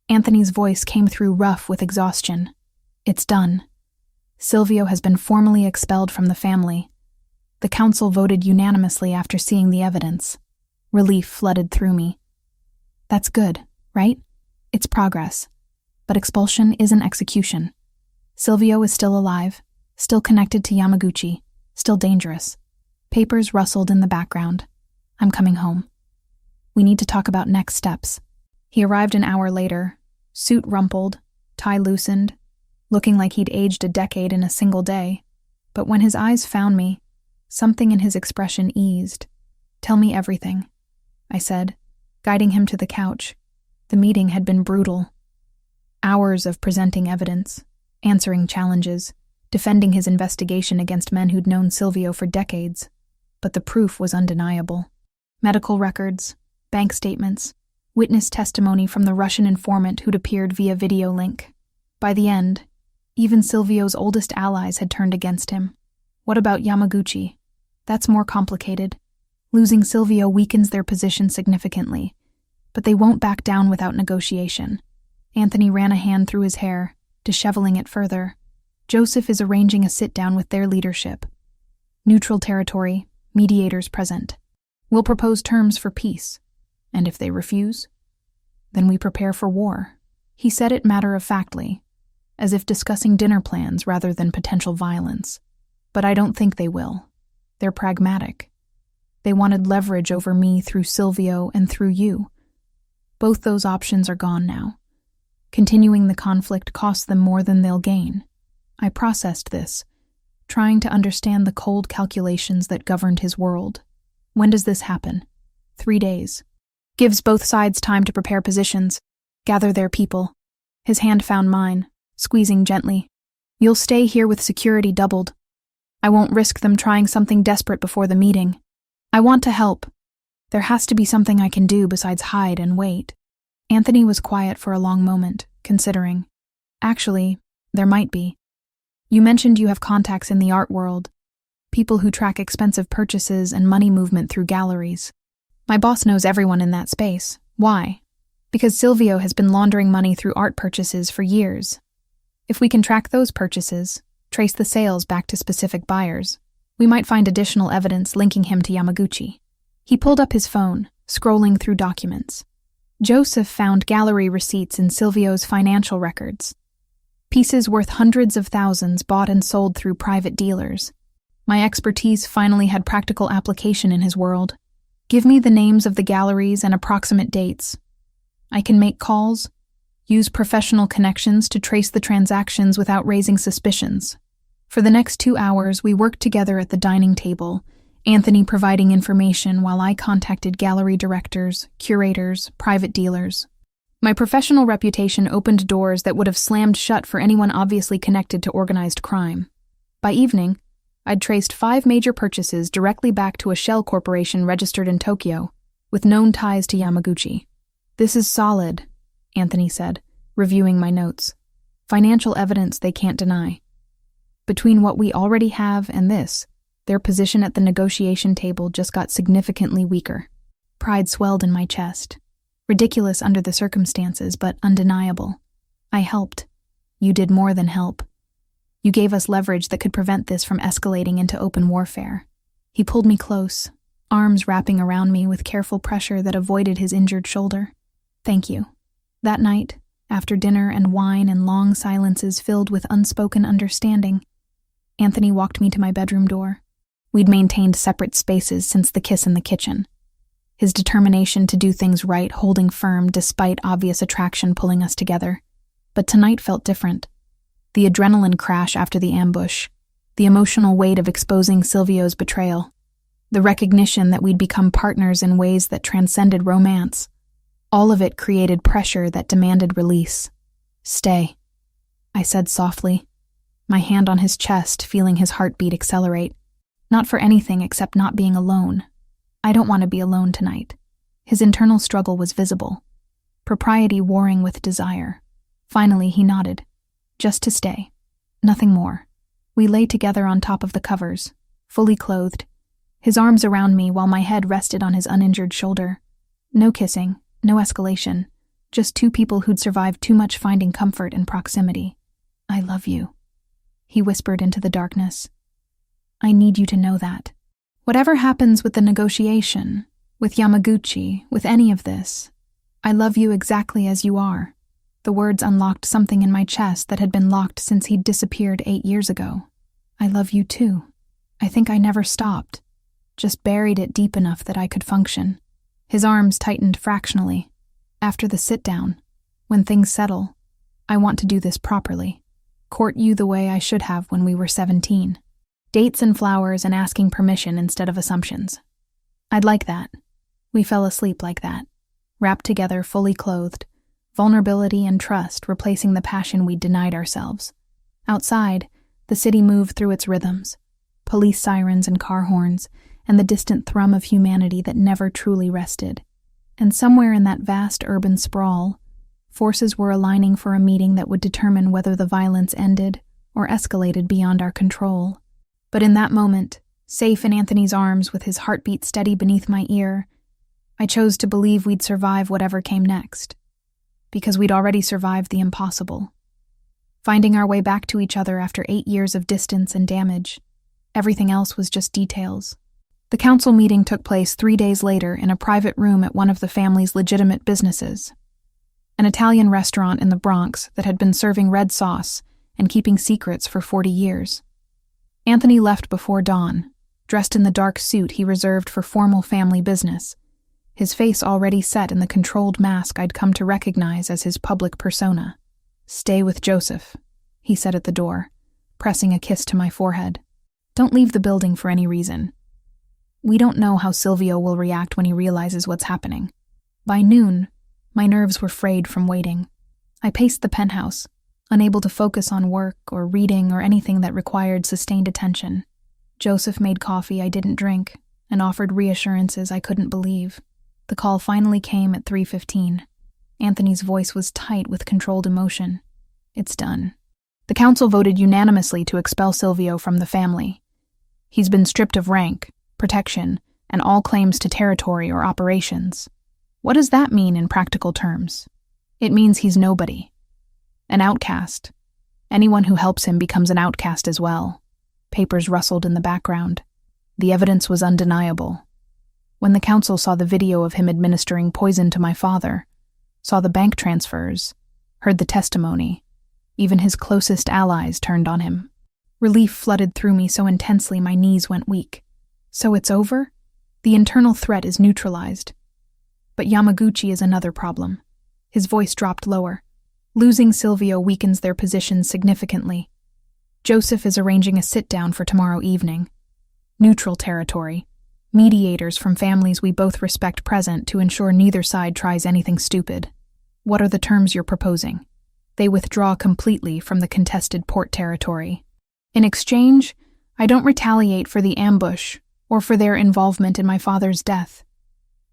Anthony's voice came through rough with exhaustion. "It's done. Silvio has been formally expelled from the family. The council voted unanimously after seeing the evidence." Relief flooded through me. "That's good, right? It's progress. But expulsion isn't execution. Silvio is still alive, still connected to Yamaguchi, still dangerous." Papers rustled in the background. "I'm coming home. We need to talk about next steps." He arrived an hour later, suit rumpled, tie loosened, looking like he'd aged a decade in a single day. But when his eyes found me, something in his expression eased. "Tell me everything," I said, guiding him to the couch. The meeting had been brutal. Hours of presenting evidence, answering challenges, defending his investigation against men who'd known Silvio for decades. but the proof was undeniable. Medical records, bank statements, witness testimony from the Russian informant who'd appeared via video link. By the end, even Silvio's oldest allies had turned against him. What about Yamaguchi? That's more complicated. Losing Silvio weakens their position significantly, but they won't back down without negotiation. Anthony ran a hand through his hair, disheveling it further. Joseph is arranging a sit-down with their leadership. Neutral territory, mediators present. We'll propose terms for peace, and if they refuse, then we prepare for war. He said it matter-of-factly, as if discussing dinner plans rather than potential violence. But I don't think they will. They're pragmatic. They wanted leverage over me through Silvio and through you. Both those options are gone now. Continuing the conflict costs them more than they'll gain. I processed this, trying to understand the cold calculations that governed his world. When does this happen? 3 days. Gives both sides time to prepare positions, gather their people. His hand found mine, squeezing gently. You'll stay here with security doubled. I won't risk them trying something desperate before the meeting. I want to help. There has to be something I can do besides hide and wait. Anthony was quiet for a long moment, considering. Actually, there might be. You mentioned you have contacts in the art world, people who track expensive purchases and money movement through galleries. My boss knows everyone in that space. Why? Because Silvio has been laundering money through art purchases for years. If we can track those purchases, trace the sales back to specific buyers, we might find additional evidence linking him to Yamaguchi. He pulled up his phone, scrolling through documents. Joseph found gallery receipts in Silvio's financial records. Pieces worth hundreds of thousands bought and sold through private dealers. My expertise finally had practical application in his world. Give me the names of the galleries and approximate dates. I can make calls, use professional connections to trace the transactions without raising suspicions. For the next 2 hours, we worked together at the dining table, Anthony providing information while I contacted gallery directors, curators, private dealers. My professional reputation opened doors that would have slammed shut for anyone obviously connected to organized crime. By evening, I'd traced 5 major purchases directly back to a shell corporation registered in Tokyo, with known ties to Yamaguchi. This is solid, Anthony said, reviewing my notes. Financial evidence they can't deny. Between what we already have and this, their position at the negotiation table just got significantly weaker. Pride swelled in my chest. Ridiculous under the circumstances, but undeniable. I helped. You did more than help. You gave us leverage that could prevent this from escalating into open warfare. He pulled me close, arms wrapping around me with careful pressure that avoided his injured shoulder. Thank you. That night, after dinner and wine and long silences filled with unspoken understanding, Anthony walked me to my bedroom door. We'd maintained separate spaces since the kiss in the kitchen. His determination to do things right holding firm despite obvious attraction pulling us together. But tonight felt different. The adrenaline crash after the ambush, the emotional weight of exposing Silvio's betrayal, the recognition that we'd become partners in ways that transcended romance. All of it created pressure that demanded release. Stay, I said softly, my hand on his chest, feeling his heartbeat accelerate. Not for anything except not being alone. I don't want to be alone tonight. His internal struggle was visible, propriety warring with desire. Finally, he nodded. Just to stay. Nothing more. We lay together on top of the covers, fully clothed, his arms around me while my head rested on his uninjured shoulder. No kissing, no escalation, just 2 people who'd survived too much finding comfort in proximity. I love you, he whispered into the darkness. I need you to know that. Whatever happens with the negotiation, with Yamaguchi, with any of this, I love you exactly as you are. The words unlocked something in my chest that had been locked since he'd disappeared 8 years ago. I love you too. I think I never stopped, just buried it deep enough that I could function. His arms tightened fractionally. After the sit-down, when things settle, I want to do this properly. Court you the way I should have when we were 17. Dates and flowers and asking permission instead of assumptions. I'd like that. We fell asleep like that, wrapped together, fully clothed, vulnerability and trust replacing the passion we'd denied ourselves. Outside, the city moved through its rhythms, police sirens and car horns, and the distant thrum of humanity that never truly rested. And somewhere in that vast urban sprawl, forces were aligning for a meeting that would determine whether the violence ended or escalated beyond our control. But in that moment, safe in Anthony's arms with his heartbeat steady beneath my ear, I chose to believe we'd survive whatever came next. Because we'd already survived the impossible. Finding our way back to each other after 8 years of distance and damage, everything else was just details. The council meeting took place 3 days later in a private room at one of the family's legitimate businesses, an Italian restaurant in the Bronx that had been serving red sauce and keeping secrets for 40 years. Anthony left before dawn, dressed in the dark suit he reserved for formal family business, his face already set in the controlled mask I'd come to recognize as his public persona. "Stay with Joseph," he said at the door, pressing a kiss to my forehead. "Don't leave the building for any reason. We don't know how Silvio will react when he realizes what's happening." By noon, my nerves were frayed from waiting. I paced the penthouse, unable to focus on work or reading or anything that required sustained attention. Joseph made coffee I didn't drink and offered reassurances I couldn't believe. The call finally came at 3:15. Anthony's voice was tight with controlled emotion. "It's done. The council voted unanimously to expel Silvio from the family. He's been stripped of rank, protection, and all claims to territory or operations. What does that mean in practical terms? It means he's nobody. An outcast. Anyone who helps him becomes an outcast as well." Papers rustled in the background. The evidence was undeniable. When the council saw the video of him administering poison to my father, saw the bank transfers, heard the testimony, even his closest allies turned on him. Relief flooded through me so intensely my knees went weak. So it's over? The internal threat is neutralized. But Yamaguchi is another problem. His voice dropped lower. Losing Silvio weakens their position significantly. Joseph is arranging a sit-down for tomorrow evening. Neutral territory. Mediators from families we both respect present to ensure neither side tries anything stupid. What are the terms you're proposing? They withdraw completely from the contested port territory. In exchange, I don't retaliate for the ambush or for their involvement in my father's death.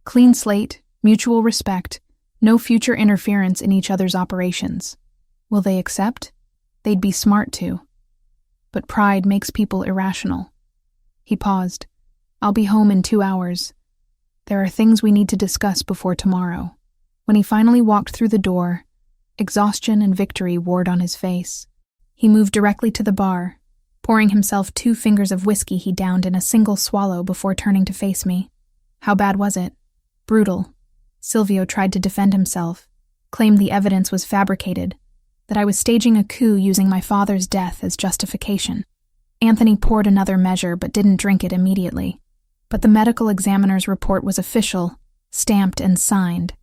Clean slate, mutual respect, no future interference in each other's operations. Will they accept? They'd be smart to. But pride makes people irrational. He paused. "I'll be home in 2 hours. There are things we need to discuss before tomorrow." When he finally walked through the door, exhaustion and victory warred on his face. He moved directly to the bar, pouring himself 2 fingers of whiskey he downed in a single swallow before turning to face me. "How bad was it?" "Brutal." Silvio tried to defend himself, claimed the evidence was fabricated, that I was staging a coup using my father's death as justification. Anthony poured another measure but didn't drink it immediately. But the medical examiner's report was official, stamped and signed.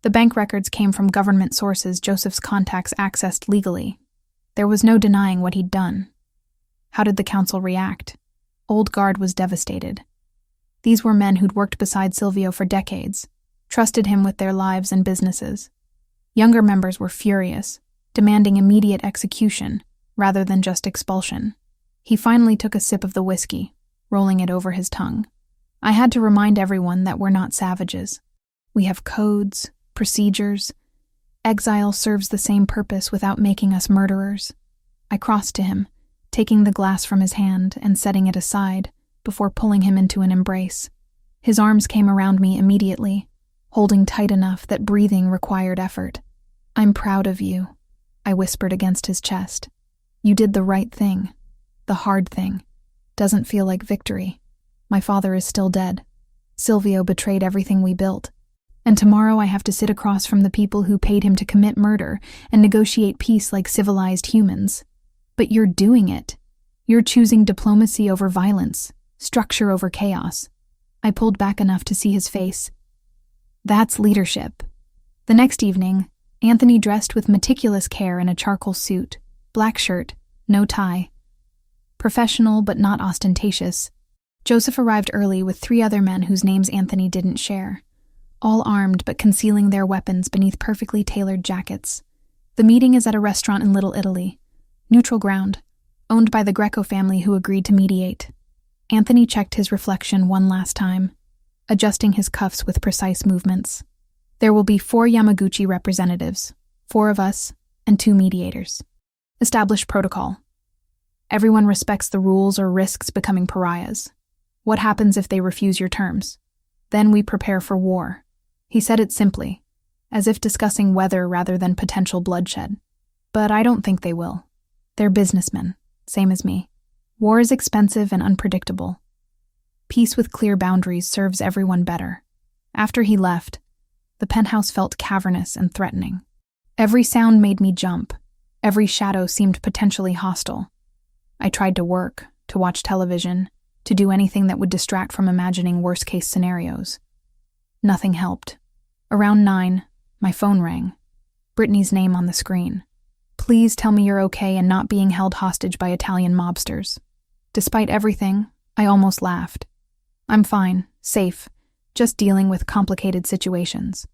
The bank records came from government sources Joseph's contacts accessed legally. There was no denying what he'd done. How did the council react? Old Guard was devastated. These were men who'd worked beside Silvio for decades, trusted him with their lives and businesses. Younger members were furious, demanding immediate execution rather than just expulsion. He finally took a sip of the whiskey, rolling it over his tongue. I had to remind everyone that we're not savages. We have codes, procedures. Exile serves the same purpose without making us murderers. I crossed to him, taking the glass from his hand and setting it aside before pulling him into an embrace. His arms came around me immediately, holding tight enough that breathing required effort. "I'm proud of you," I whispered against his chest. "You did the right thing. The hard thing. Doesn't feel like victory. My father is still dead. Silvio betrayed everything we built. And tomorrow I have to sit across from the people who paid him to commit murder and negotiate peace like civilized humans. But you're doing it. You're choosing diplomacy over violence, structure over chaos." I pulled back enough to see his face. That's leadership. The next evening, Anthony dressed with meticulous care in a charcoal suit, black shirt, no tie. Professional but not ostentatious. Joseph arrived early with 3 other men whose names Anthony didn't share, all armed but concealing their weapons beneath perfectly tailored jackets. The meeting is at a restaurant in Little Italy, neutral ground, owned by the Greco family who agreed to mediate. Anthony checked his reflection one last time, adjusting his cuffs with precise movements. There will be 4 Yamaguchi representatives, 4 of us, and 2 mediators. Establish protocol. Everyone respects the rules or risks becoming pariahs. What happens if they refuse your terms? Then we prepare for war. He said it simply, as if discussing weather rather than potential bloodshed. But I don't think they will. They're businessmen, same as me. War is expensive and unpredictable. Peace with clear boundaries serves everyone better. After he left, the penthouse felt cavernous and threatening. Every sound made me jump. Every shadow seemed potentially hostile. I tried to work, to watch television, to do anything that would distract from imagining worst-case scenarios. Nothing helped. Around 9, my phone rang. Brittany's name on the screen. Please tell me you're okay and not being held hostage by Italian mobsters. Despite everything, I almost laughed. I'm fine, safe, just dealing with complicated situations.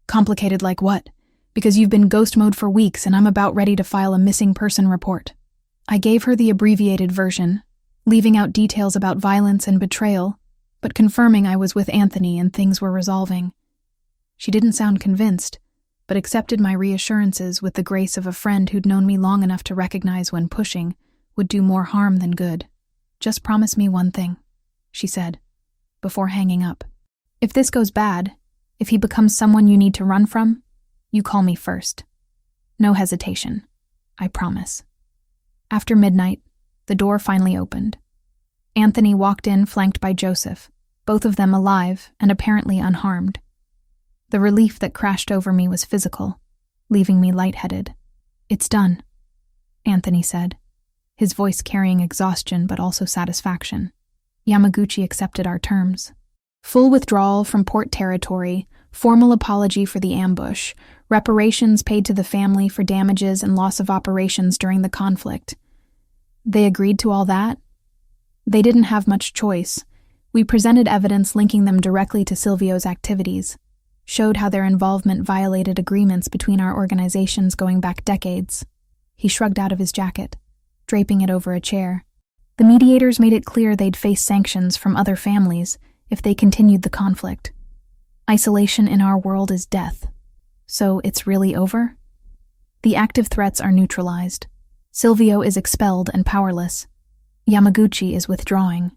Complicated like what? Because you've been ghost mode for weeks and I'm about ready to file a missing person report. I gave her the abbreviated version, leaving out details about violence and betrayal, but confirming I was with Anthony and things were resolving. She didn't sound convinced, but accepted my reassurances with the grace of a friend who'd known me long enough to recognize when pushing would do more harm than good. Just promise me one thing, she said, before hanging up. If this goes bad, if he becomes someone you need to run from, you call me first. No hesitation. I promise. After midnight, the door finally opened. Anthony walked in flanked by Joseph, both of them alive and apparently unharmed. The relief that crashed over me was physical, leaving me lightheaded. It's done, Anthony said, his voice carrying exhaustion but also satisfaction. Yamaguchi accepted our terms. Full withdrawal from port territory, formal apology for the ambush, reparations paid to the family for damages and loss of operations during the conflict. They agreed to all that? They didn't have much choice. We presented evidence linking them directly to Silvio's activities, showed how their involvement violated agreements between our organizations going back decades. He shrugged out of his jacket, draping it over a chair. The mediators made it clear they'd face sanctions from other families if they continued the conflict. Isolation in our world is death. So it's really over? The active threats are neutralized. Silvio is expelled and powerless. Yamaguchi is withdrawing.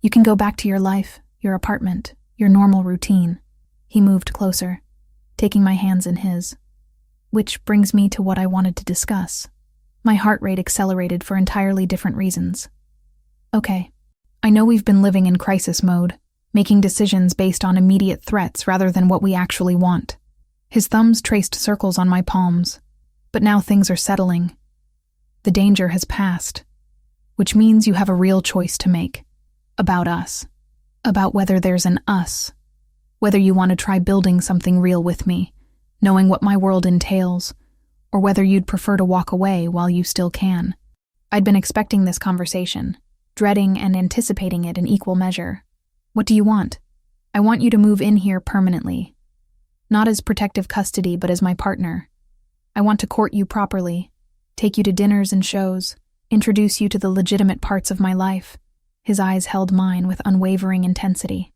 You can go back to your life, your apartment, your normal routine. He moved closer, taking my hands in his. Which brings me to what I wanted to discuss. My heart rate accelerated for entirely different reasons. Okay, I know we've been living in crisis mode, making decisions based on immediate threats rather than what we actually want. His thumbs traced circles on my palms, but now things are settling. The danger has passed, which means you have a real choice to make. About us. About whether there's an us. Whether you want to try building something real with me, knowing what my world entails, or whether you'd prefer to walk away while you still can. I'd been expecting this conversation, dreading and anticipating it in equal measure. What do you want? I want you to move in here permanently. Not as protective custody, but as my partner. I want to court you properly, take you to dinners and shows, introduce you to the legitimate parts of my life. His eyes held mine with unwavering intensity.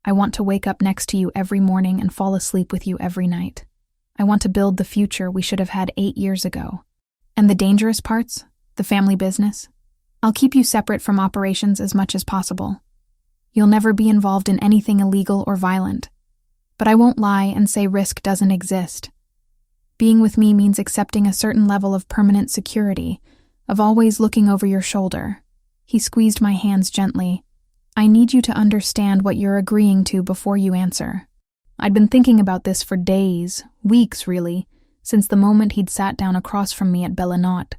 I want to wake up next to you every morning and fall asleep with you every night. I want to build the future we should have had 8 years ago. And the dangerous parts, the family business, I'll keep you separate from operations as much as possible. You'll never be involved in anything illegal or violent. But I won't lie and say risk doesn't exist. Being with me means accepting a certain level of permanent security, of always looking over your shoulder. He squeezed my hands gently. I need you to understand what you're agreeing to before you answer. I'd been thinking about this for days, weeks really, since the moment he'd sat down across from me at Bellinot.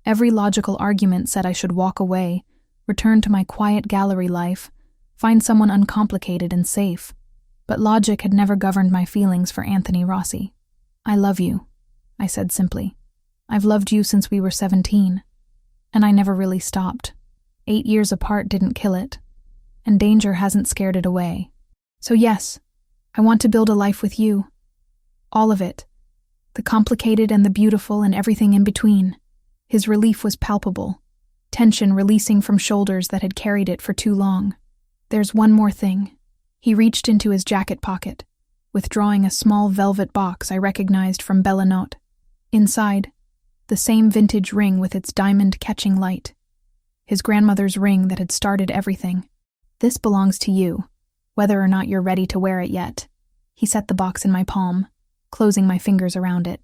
Every logical argument said I should walk away, return to my quiet gallery life, find someone uncomplicated and safe. But logic had never governed my feelings for Anthony Rossi. I love you, I said simply. I've loved you since we were 17. And I never really stopped. 8 years apart didn't kill it. And danger hasn't scared it away. So yes, I want to build a life with you. All of it. The complicated and the beautiful and everything in between. His relief was palpable. tension releasing from shoulders that had carried it for too long. "There's one more thing." He reached into his jacket pocket, withdrawing a small velvet box I recognized from Bellinot. Inside, the same vintage ring with its diamond-catching light. His grandmother's ring that had started everything. "This belongs to you, whether or not you're ready to wear it yet." He set the box in my palm, closing my fingers around it.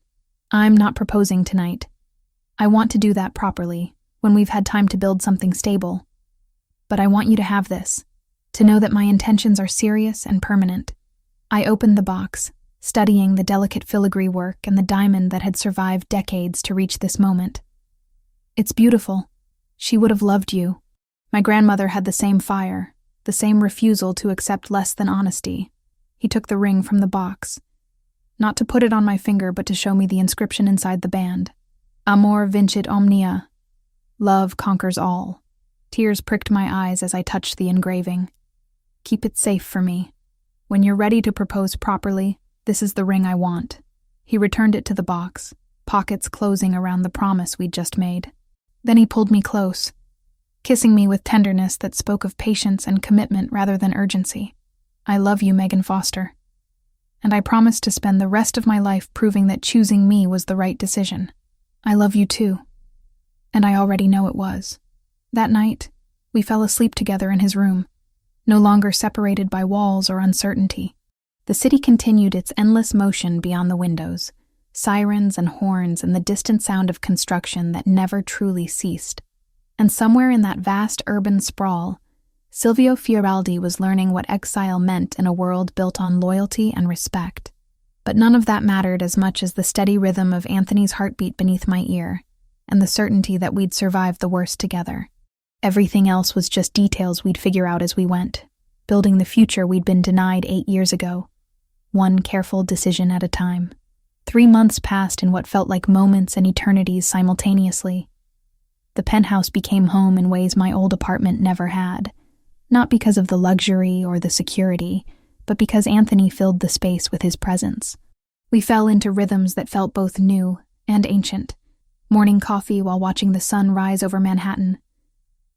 "I'm not proposing tonight. I want to do that properly, when we've had time to build something stable. But I want you to have this, to know that my intentions are serious and permanent." I opened the box, studying the delicate filigree work and the diamond that had survived decades to reach this moment. "It's beautiful. She would have loved you. My grandmother had the same fire, the same refusal to accept less than honesty." He took the ring from the box, not to put it on my finger but to show me the inscription inside the band. "Amor vincit omnia." Love conquers all. Tears pricked my eyes as I touched the engraving. "Keep it safe for me. When you're ready to propose properly, this is the ring I want." He returned it to the box, pockets closing around the promise we'd just made. Then he pulled me close, kissing me with tenderness that spoke of patience and commitment rather than urgency. "I love you, Megan Foster. And I promise to spend the rest of my life proving that choosing me was the right decision. I love you too. And I already know it was." That night, we fell asleep together in his room, no longer separated by walls or uncertainty. The city continued its endless motion beyond the windows, sirens and horns and the distant sound of construction that never truly ceased. And somewhere in that vast urban sprawl, Silvio Fioraldi was learning what exile meant in a world built on loyalty and respect. But none of that mattered as much as the steady rhythm of Anthony's heartbeat beneath my ear, and the certainty that we'd survive the worst together. Everything else was just details we'd figure out as we went, building the future we'd been denied 8 years ago, one careful decision at a time. 3 months passed in what felt like moments and eternities simultaneously. The penthouse became home in ways my old apartment never had, not because of the luxury or the security, but because Anthony filled the space with his presence. We fell into rhythms that felt both new and ancient. Morning coffee while watching the sun rise over Manhattan.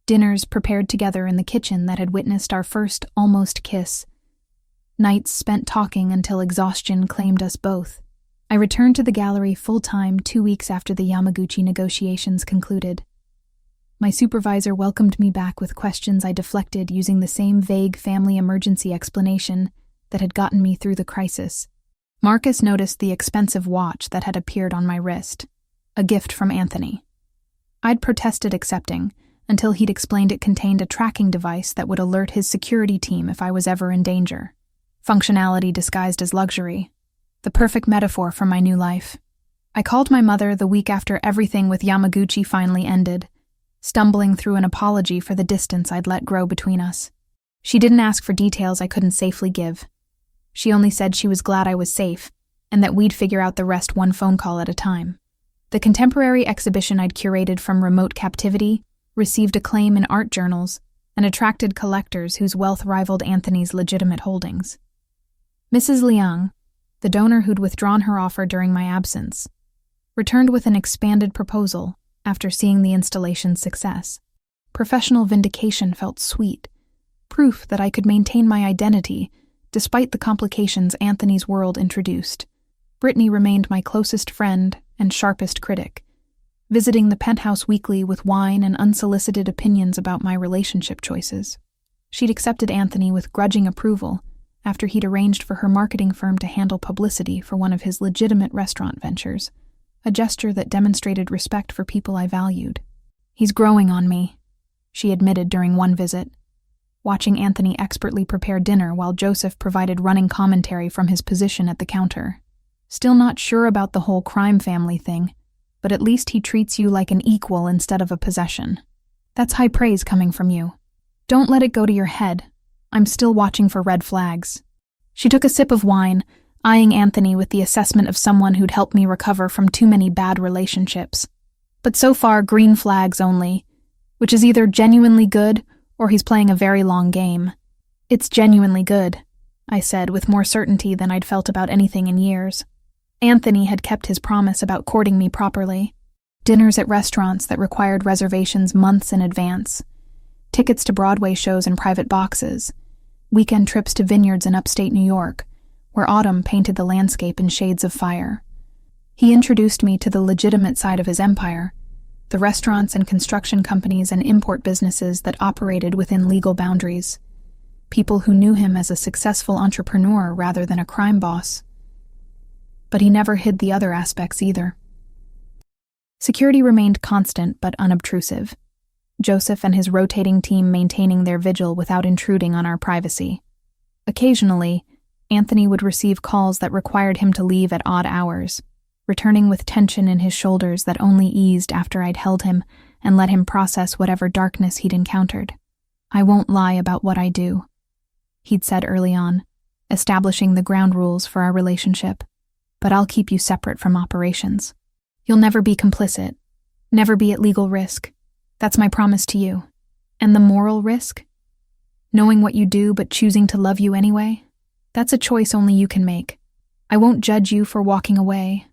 Dinners prepared together in the kitchen that had witnessed our first almost kiss. Nights spent talking until exhaustion claimed us both. I returned to the gallery full-time 2 weeks after the Yamaguchi negotiations concluded. My supervisor welcomed me back with questions I deflected using the same vague family emergency explanation that had gotten me through the crisis. Marcus noticed the expensive watch that had appeared on my wrist, a gift from Anthony. I'd protested accepting, until he'd explained it contained a tracking device that would alert his security team if I was ever in danger. Functionality disguised as luxury. The perfect metaphor for my new life. I called my mother the week after everything with Yamaguchi finally ended, stumbling through an apology for the distance I'd let grow between us. She didn't ask for details I couldn't safely give. She only said she was glad I was safe, and that we'd figure out the rest one phone call at a time. The contemporary exhibition I'd curated from remote captivity received acclaim in art journals and attracted collectors whose wealth rivaled Anthony's legitimate holdings. Mrs. Liang, the donor who'd withdrawn her offer during my absence, returned with an expanded proposal after seeing the installation's success. Professional vindication felt sweet, proof that I could maintain my identity despite the complications Anthony's world introduced. Brittany remained my closest friend and sharpest critic, visiting the penthouse weekly with wine and unsolicited opinions about my relationship choices. She'd accepted Anthony with grudging approval after he'd arranged for her marketing firm to handle publicity for one of his legitimate restaurant ventures, a gesture that demonstrated respect for people I valued. "He's growing on me," she admitted during one visit, watching Anthony expertly prepare dinner while Joseph provided running commentary from his position at the counter. "Still not sure about the whole crime family thing, but at least he treats you like an equal instead of a possession. That's high praise coming from you. Don't let it go to your head. I'm still watching for red flags." She took a sip of wine, eyeing Anthony with the assessment of someone who'd helped me recover from too many bad relationships. "But so far, green flags only, which is either genuinely good or he's playing a very long game." "It's genuinely good," I said with more certainty than I'd felt about anything in years. Anthony had kept his promise about courting me properly. Dinners at restaurants that required reservations months in advance. Tickets to Broadway shows in private boxes. Weekend trips to vineyards in upstate New York, where autumn painted the landscape in shades of fire. He introduced me to the legitimate side of his empire, the restaurants and construction companies and import businesses that operated within legal boundaries. People who knew him as a successful entrepreneur rather than a crime boss. But he never hid the other aspects either. Security remained constant but unobtrusive. Joseph and his rotating team maintaining their vigil without intruding on our privacy. Occasionally, Anthony would receive calls that required him to leave at odd hours, returning with tension in his shoulders that only eased after I'd held him and let him process whatever darkness he'd encountered. "I won't lie about what I do," he'd said early on, establishing the ground rules for our relationship, "but I'll keep you separate from operations. You'll never be complicit, never be at legal risk. That's my promise to you. And the moral risk? Knowing what you do but choosing to love you anyway? That's a choice only you can make. I won't judge you for walking away,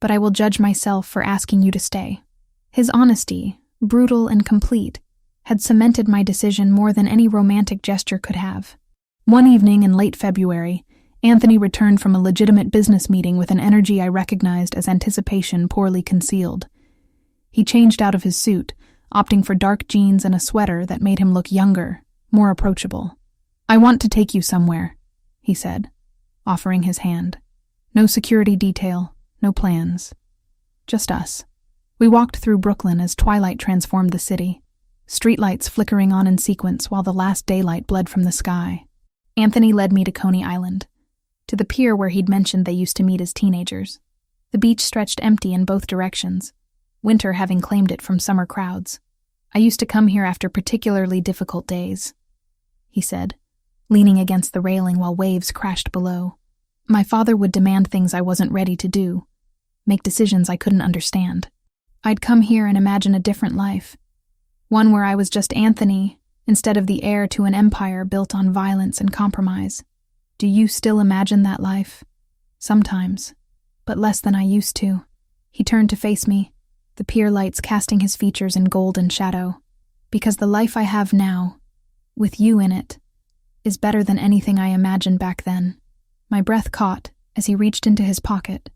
but I will judge myself for asking you to stay." His honesty, brutal and complete, had cemented my decision more than any romantic gesture could have. One evening in late February, Anthony returned from a legitimate business meeting with an energy I recognized as anticipation poorly concealed. He changed out of his suit, opting for dark jeans and a sweater that made him look younger, more approachable. "I want to take you somewhere," he said, offering his hand. "No security detail, no plans. Just us." We walked through Brooklyn as twilight transformed the city, streetlights flickering on in sequence while the last daylight bled from the sky. Anthony led me to Coney Island, to the pier where he'd mentioned they used to meet as teenagers. The beach stretched empty in both directions, winter having claimed it from summer crowds. "I used to come here after particularly difficult days," he said, leaning against the railing while waves crashed below. "My father would demand things I wasn't ready to do, make decisions I couldn't understand. I'd come here and imagine a different life, one where I was just Anthony instead of the heir to an empire built on violence and compromise. Do you still imagine that life? Sometimes, but less than I used to." He turned to face me, the pier lights casting his features in golden shadow. "Because the life I have now, with you in it, is better than anything I imagined back then." My breath caught as he reached into his pocket,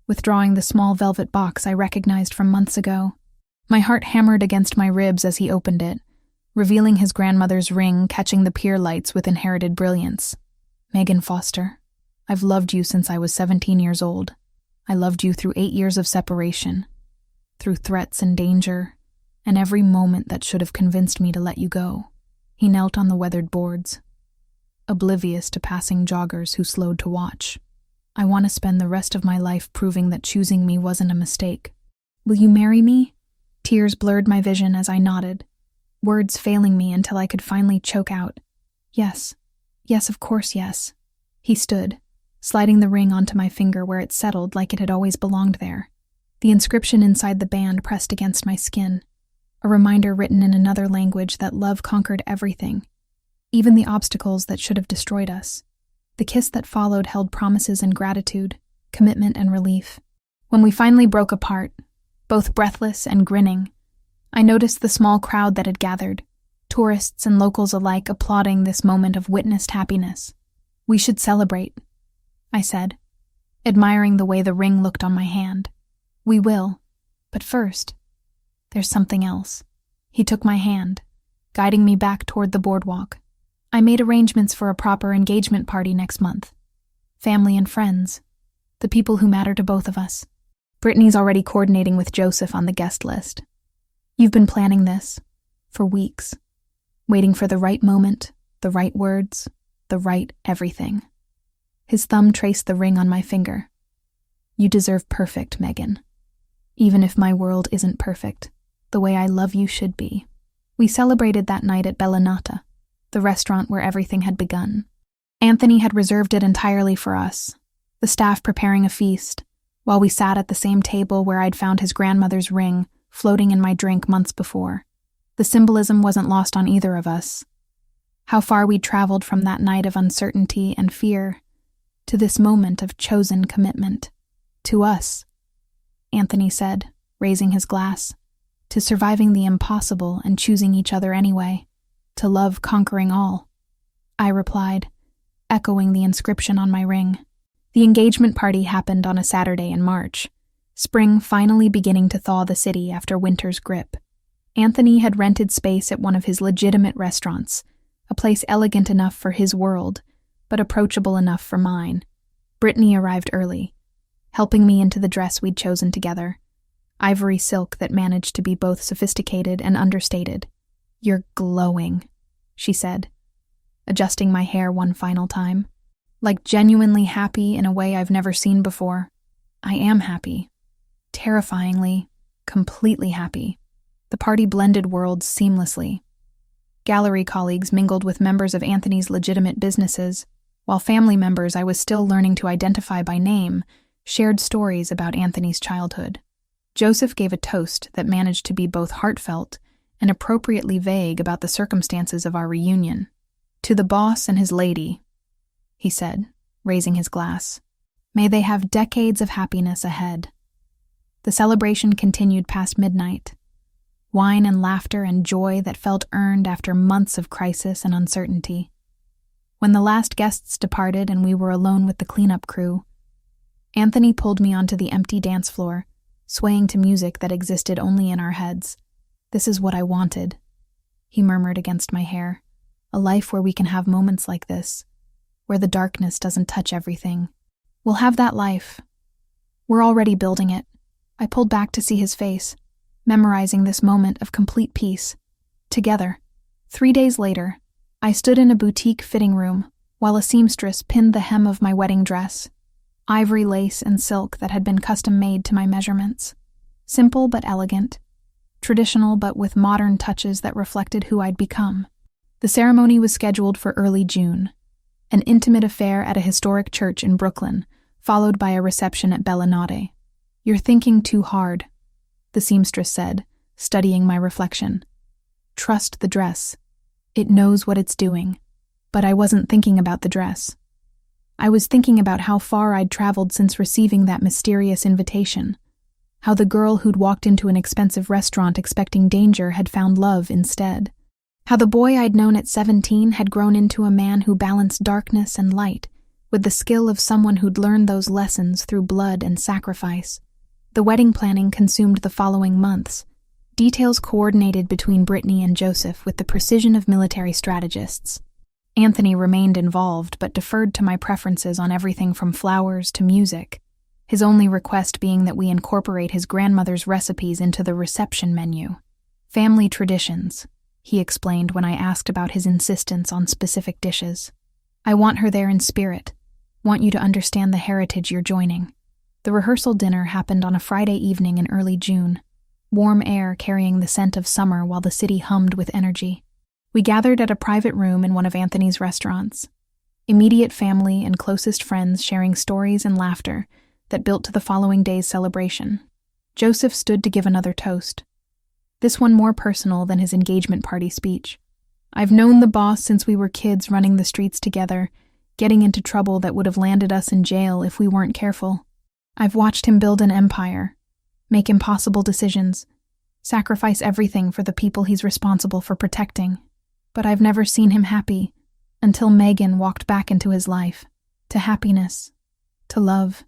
withdrawing the small velvet box I recognized from months ago. My heart hammered against my ribs as he opened it, revealing his grandmother's ring catching the pier lights with inherited brilliance. "Megan Foster, I've loved you since I was 17 years old. I loved you through 8 years of separation, through threats and danger, and every moment that should have convinced me to let you go." He knelt on the weathered boards, oblivious to passing joggers who slowed to watch. "I want to spend the rest of my life proving that choosing me wasn't a mistake. Will you marry me?" Tears blurred my vision as I nodded, words failing me until I could finally choke out, "Yes. Yes, of course, yes." He stood, sliding the ring onto my finger where it settled like it had always belonged there. The inscription inside the band pressed against my skin, a reminder written in another language that love conquered everything, even the obstacles that should have destroyed us. The kiss that followed held promises and gratitude, commitment and relief. When we finally broke apart, both breathless and grinning, I noticed the small crowd that had gathered, tourists and locals alike applauding this moment of witnessed happiness. "We should celebrate," I said, admiring the way the ring looked on my hand. "We will, but first, there's something else." He took my hand, guiding me back toward the boardwalk. "I made arrangements for a proper engagement party next month. Family and friends, the people who matter to both of us. Brittany's already coordinating with Joseph on the guest list. You've been planning this for weeks, waiting for the right moment, the right words, the right everything." His thumb traced the ring on my finger. "You deserve perfect, Megan. Even if my world isn't perfect, the way I love you should be." We celebrated that night at Bellinata, the restaurant where everything had begun. Anthony had reserved it entirely for us, the staff preparing a feast, while we sat at the same table where I'd found his grandmother's ring floating in my drink months before. The symbolism wasn't lost on either of us. How far we'd traveled from that night of uncertainty and fear to this moment of chosen commitment. "To us," Anthony said, raising his glass. To surviving the impossible and choosing each other anyway. To love conquering all. I replied, echoing the inscription on my ring. The engagement party happened on a Saturday in March, spring finally beginning to thaw the city after winter's grip. Anthony had rented space at one of his legitimate restaurants, a place elegant enough for his world, but approachable enough for mine. Brittany arrived early, helping me into the dress we'd chosen together. Ivory silk that managed to be both sophisticated and understated. "You're glowing," she said, adjusting my hair one final time. Like genuinely happy in a way I've never seen before. I am happy. Terrifyingly, completely happy. The party blended worlds seamlessly. Gallery colleagues mingled with members of Anthony's legitimate businesses, while family members I was still learning to identify by name shared stories about Anthony's childhood. Joseph gave a toast that managed to be both heartfelt and appropriately vague about the circumstances of our reunion. "To the boss and his lady," he said, raising his glass. "May they have decades of happiness ahead." The celebration continued past midnight. Wine and laughter and joy that felt earned after months of crisis and uncertainty. When the last guests departed and we were alone with the cleanup crew, Anthony pulled me onto the empty dance floor, swaying to music that existed only in our heads. "This is what I wanted," he murmured against my hair. "A life where we can have moments like this, where the darkness doesn't touch everything. We'll have that life. We're already building it." I pulled back to see his face, memorizing this moment of complete peace. Together. 3 days later, I stood in a boutique fitting room while a seamstress pinned the hem of my wedding dress. Ivory lace and silk that had been custom-made to my measurements. Simple but elegant. Traditional but with modern touches that reflected who I'd become. The ceremony was scheduled for early June. An intimate affair at a historic church in Brooklyn, followed by a reception at Bellinate. "You're thinking too hard," the seamstress said, studying my reflection. "Trust the dress. It knows what it's doing." But I wasn't thinking about the dress. I was thinking about how far I'd traveled since receiving that mysterious invitation. How the girl who'd walked into an expensive restaurant expecting danger had found love instead. How the boy I'd known at 17 had grown into a man who balanced darkness and light, with the skill of someone who'd learned those lessons through blood and sacrifice. The wedding planning consumed the following months, details coordinated between Brittany and Joseph with the precision of military strategists. Anthony remained involved but deferred to my preferences on everything from flowers to music, his only request being that we incorporate his grandmother's recipes into the reception menu. "Family traditions," he explained when I asked about his insistence on specific dishes. "I want her there in spirit, want you to understand the heritage you're joining." The rehearsal dinner happened on a Friday evening in early June, warm air carrying the scent of summer while the city hummed with energy. We gathered at a private room in one of Anthony's restaurants. Immediate family and closest friends sharing stories and laughter that built to the following day's celebration. Joseph stood to give another toast, this one more personal than his engagement party speech. "I've known the boss since we were kids running the streets together, getting into trouble that would have landed us in jail if we weren't careful. I've watched him build an empire, make impossible decisions, sacrifice everything for the people he's responsible for protecting. But I've never seen him happy until Megan walked back into his life, to happiness, to love,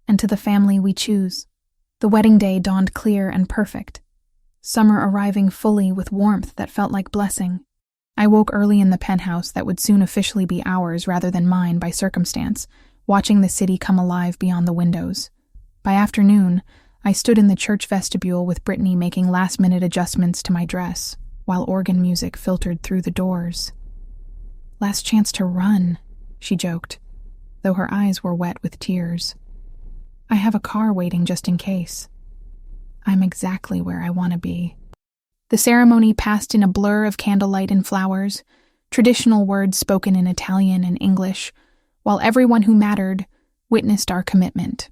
and to the family we choose." The wedding day dawned clear and perfect, summer arriving fully with warmth that felt like blessing. I woke early in the penthouse that would soon officially be ours rather than mine by circumstance, watching the city come alive beyond the windows. By afternoon, I stood in the church vestibule with Brittany making last-minute adjustments to my dress, while organ music filtered through the doors. "Last chance to run," she joked, though her eyes were wet with tears. "I have a car waiting just in case. I'm exactly where I want to be." The ceremony passed in a blur of candlelight and flowers, traditional words spoken in Italian and English, while everyone who mattered witnessed our commitment.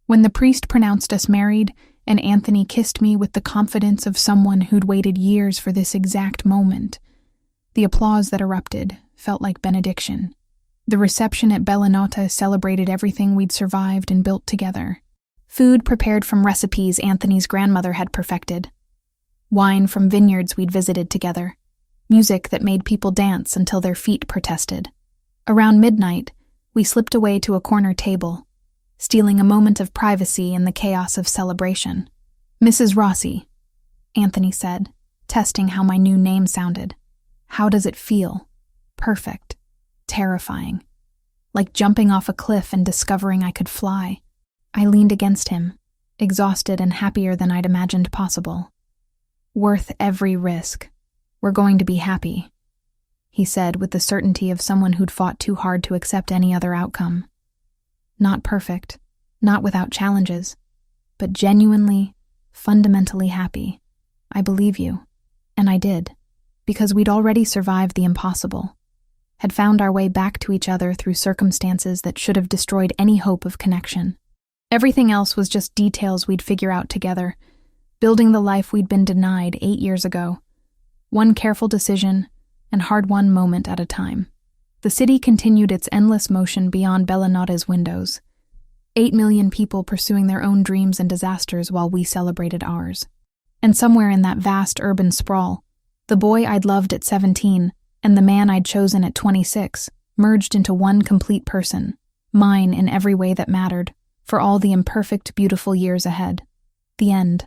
When the priest pronounced us married, and Anthony kissed me with the confidence of someone who'd waited years for this exact moment, the applause that erupted felt like benediction. The reception at Bellinate celebrated everything we'd survived and built together. Food prepared from recipes Anthony's grandmother had perfected. Wine from vineyards we'd visited together. Music that made people dance until their feet protested. Around midnight, we slipped away to a corner table, stealing a moment of privacy in the chaos of celebration. "Mrs. Rossi," Anthony said, testing how my new name sounded. "How does it feel?" Perfect. Terrifying. Like jumping off a cliff and discovering I could fly. I leaned against him, exhausted and happier than I'd imagined possible. "Worth every risk. We're going to be happy," he said with the certainty of someone who'd fought too hard to accept any other outcome. Not perfect, not without challenges, but genuinely, fundamentally happy. "I believe you." And I did, because we'd already survived the impossible, had found our way back to each other through circumstances that should have destroyed any hope of connection. Everything else was just details we'd figure out together, building the life we'd been denied 8 years ago, one careful decision and hard-won moment at a time. The city continued its endless motion beyond Bellinotta's windows. 8 million people pursuing their own dreams and disasters while we celebrated ours. And somewhere in that vast urban sprawl, the boy I'd loved at 17 and the man I'd chosen at 26 merged into one complete person, mine in every way that mattered, for all the imperfect, beautiful years ahead. The end.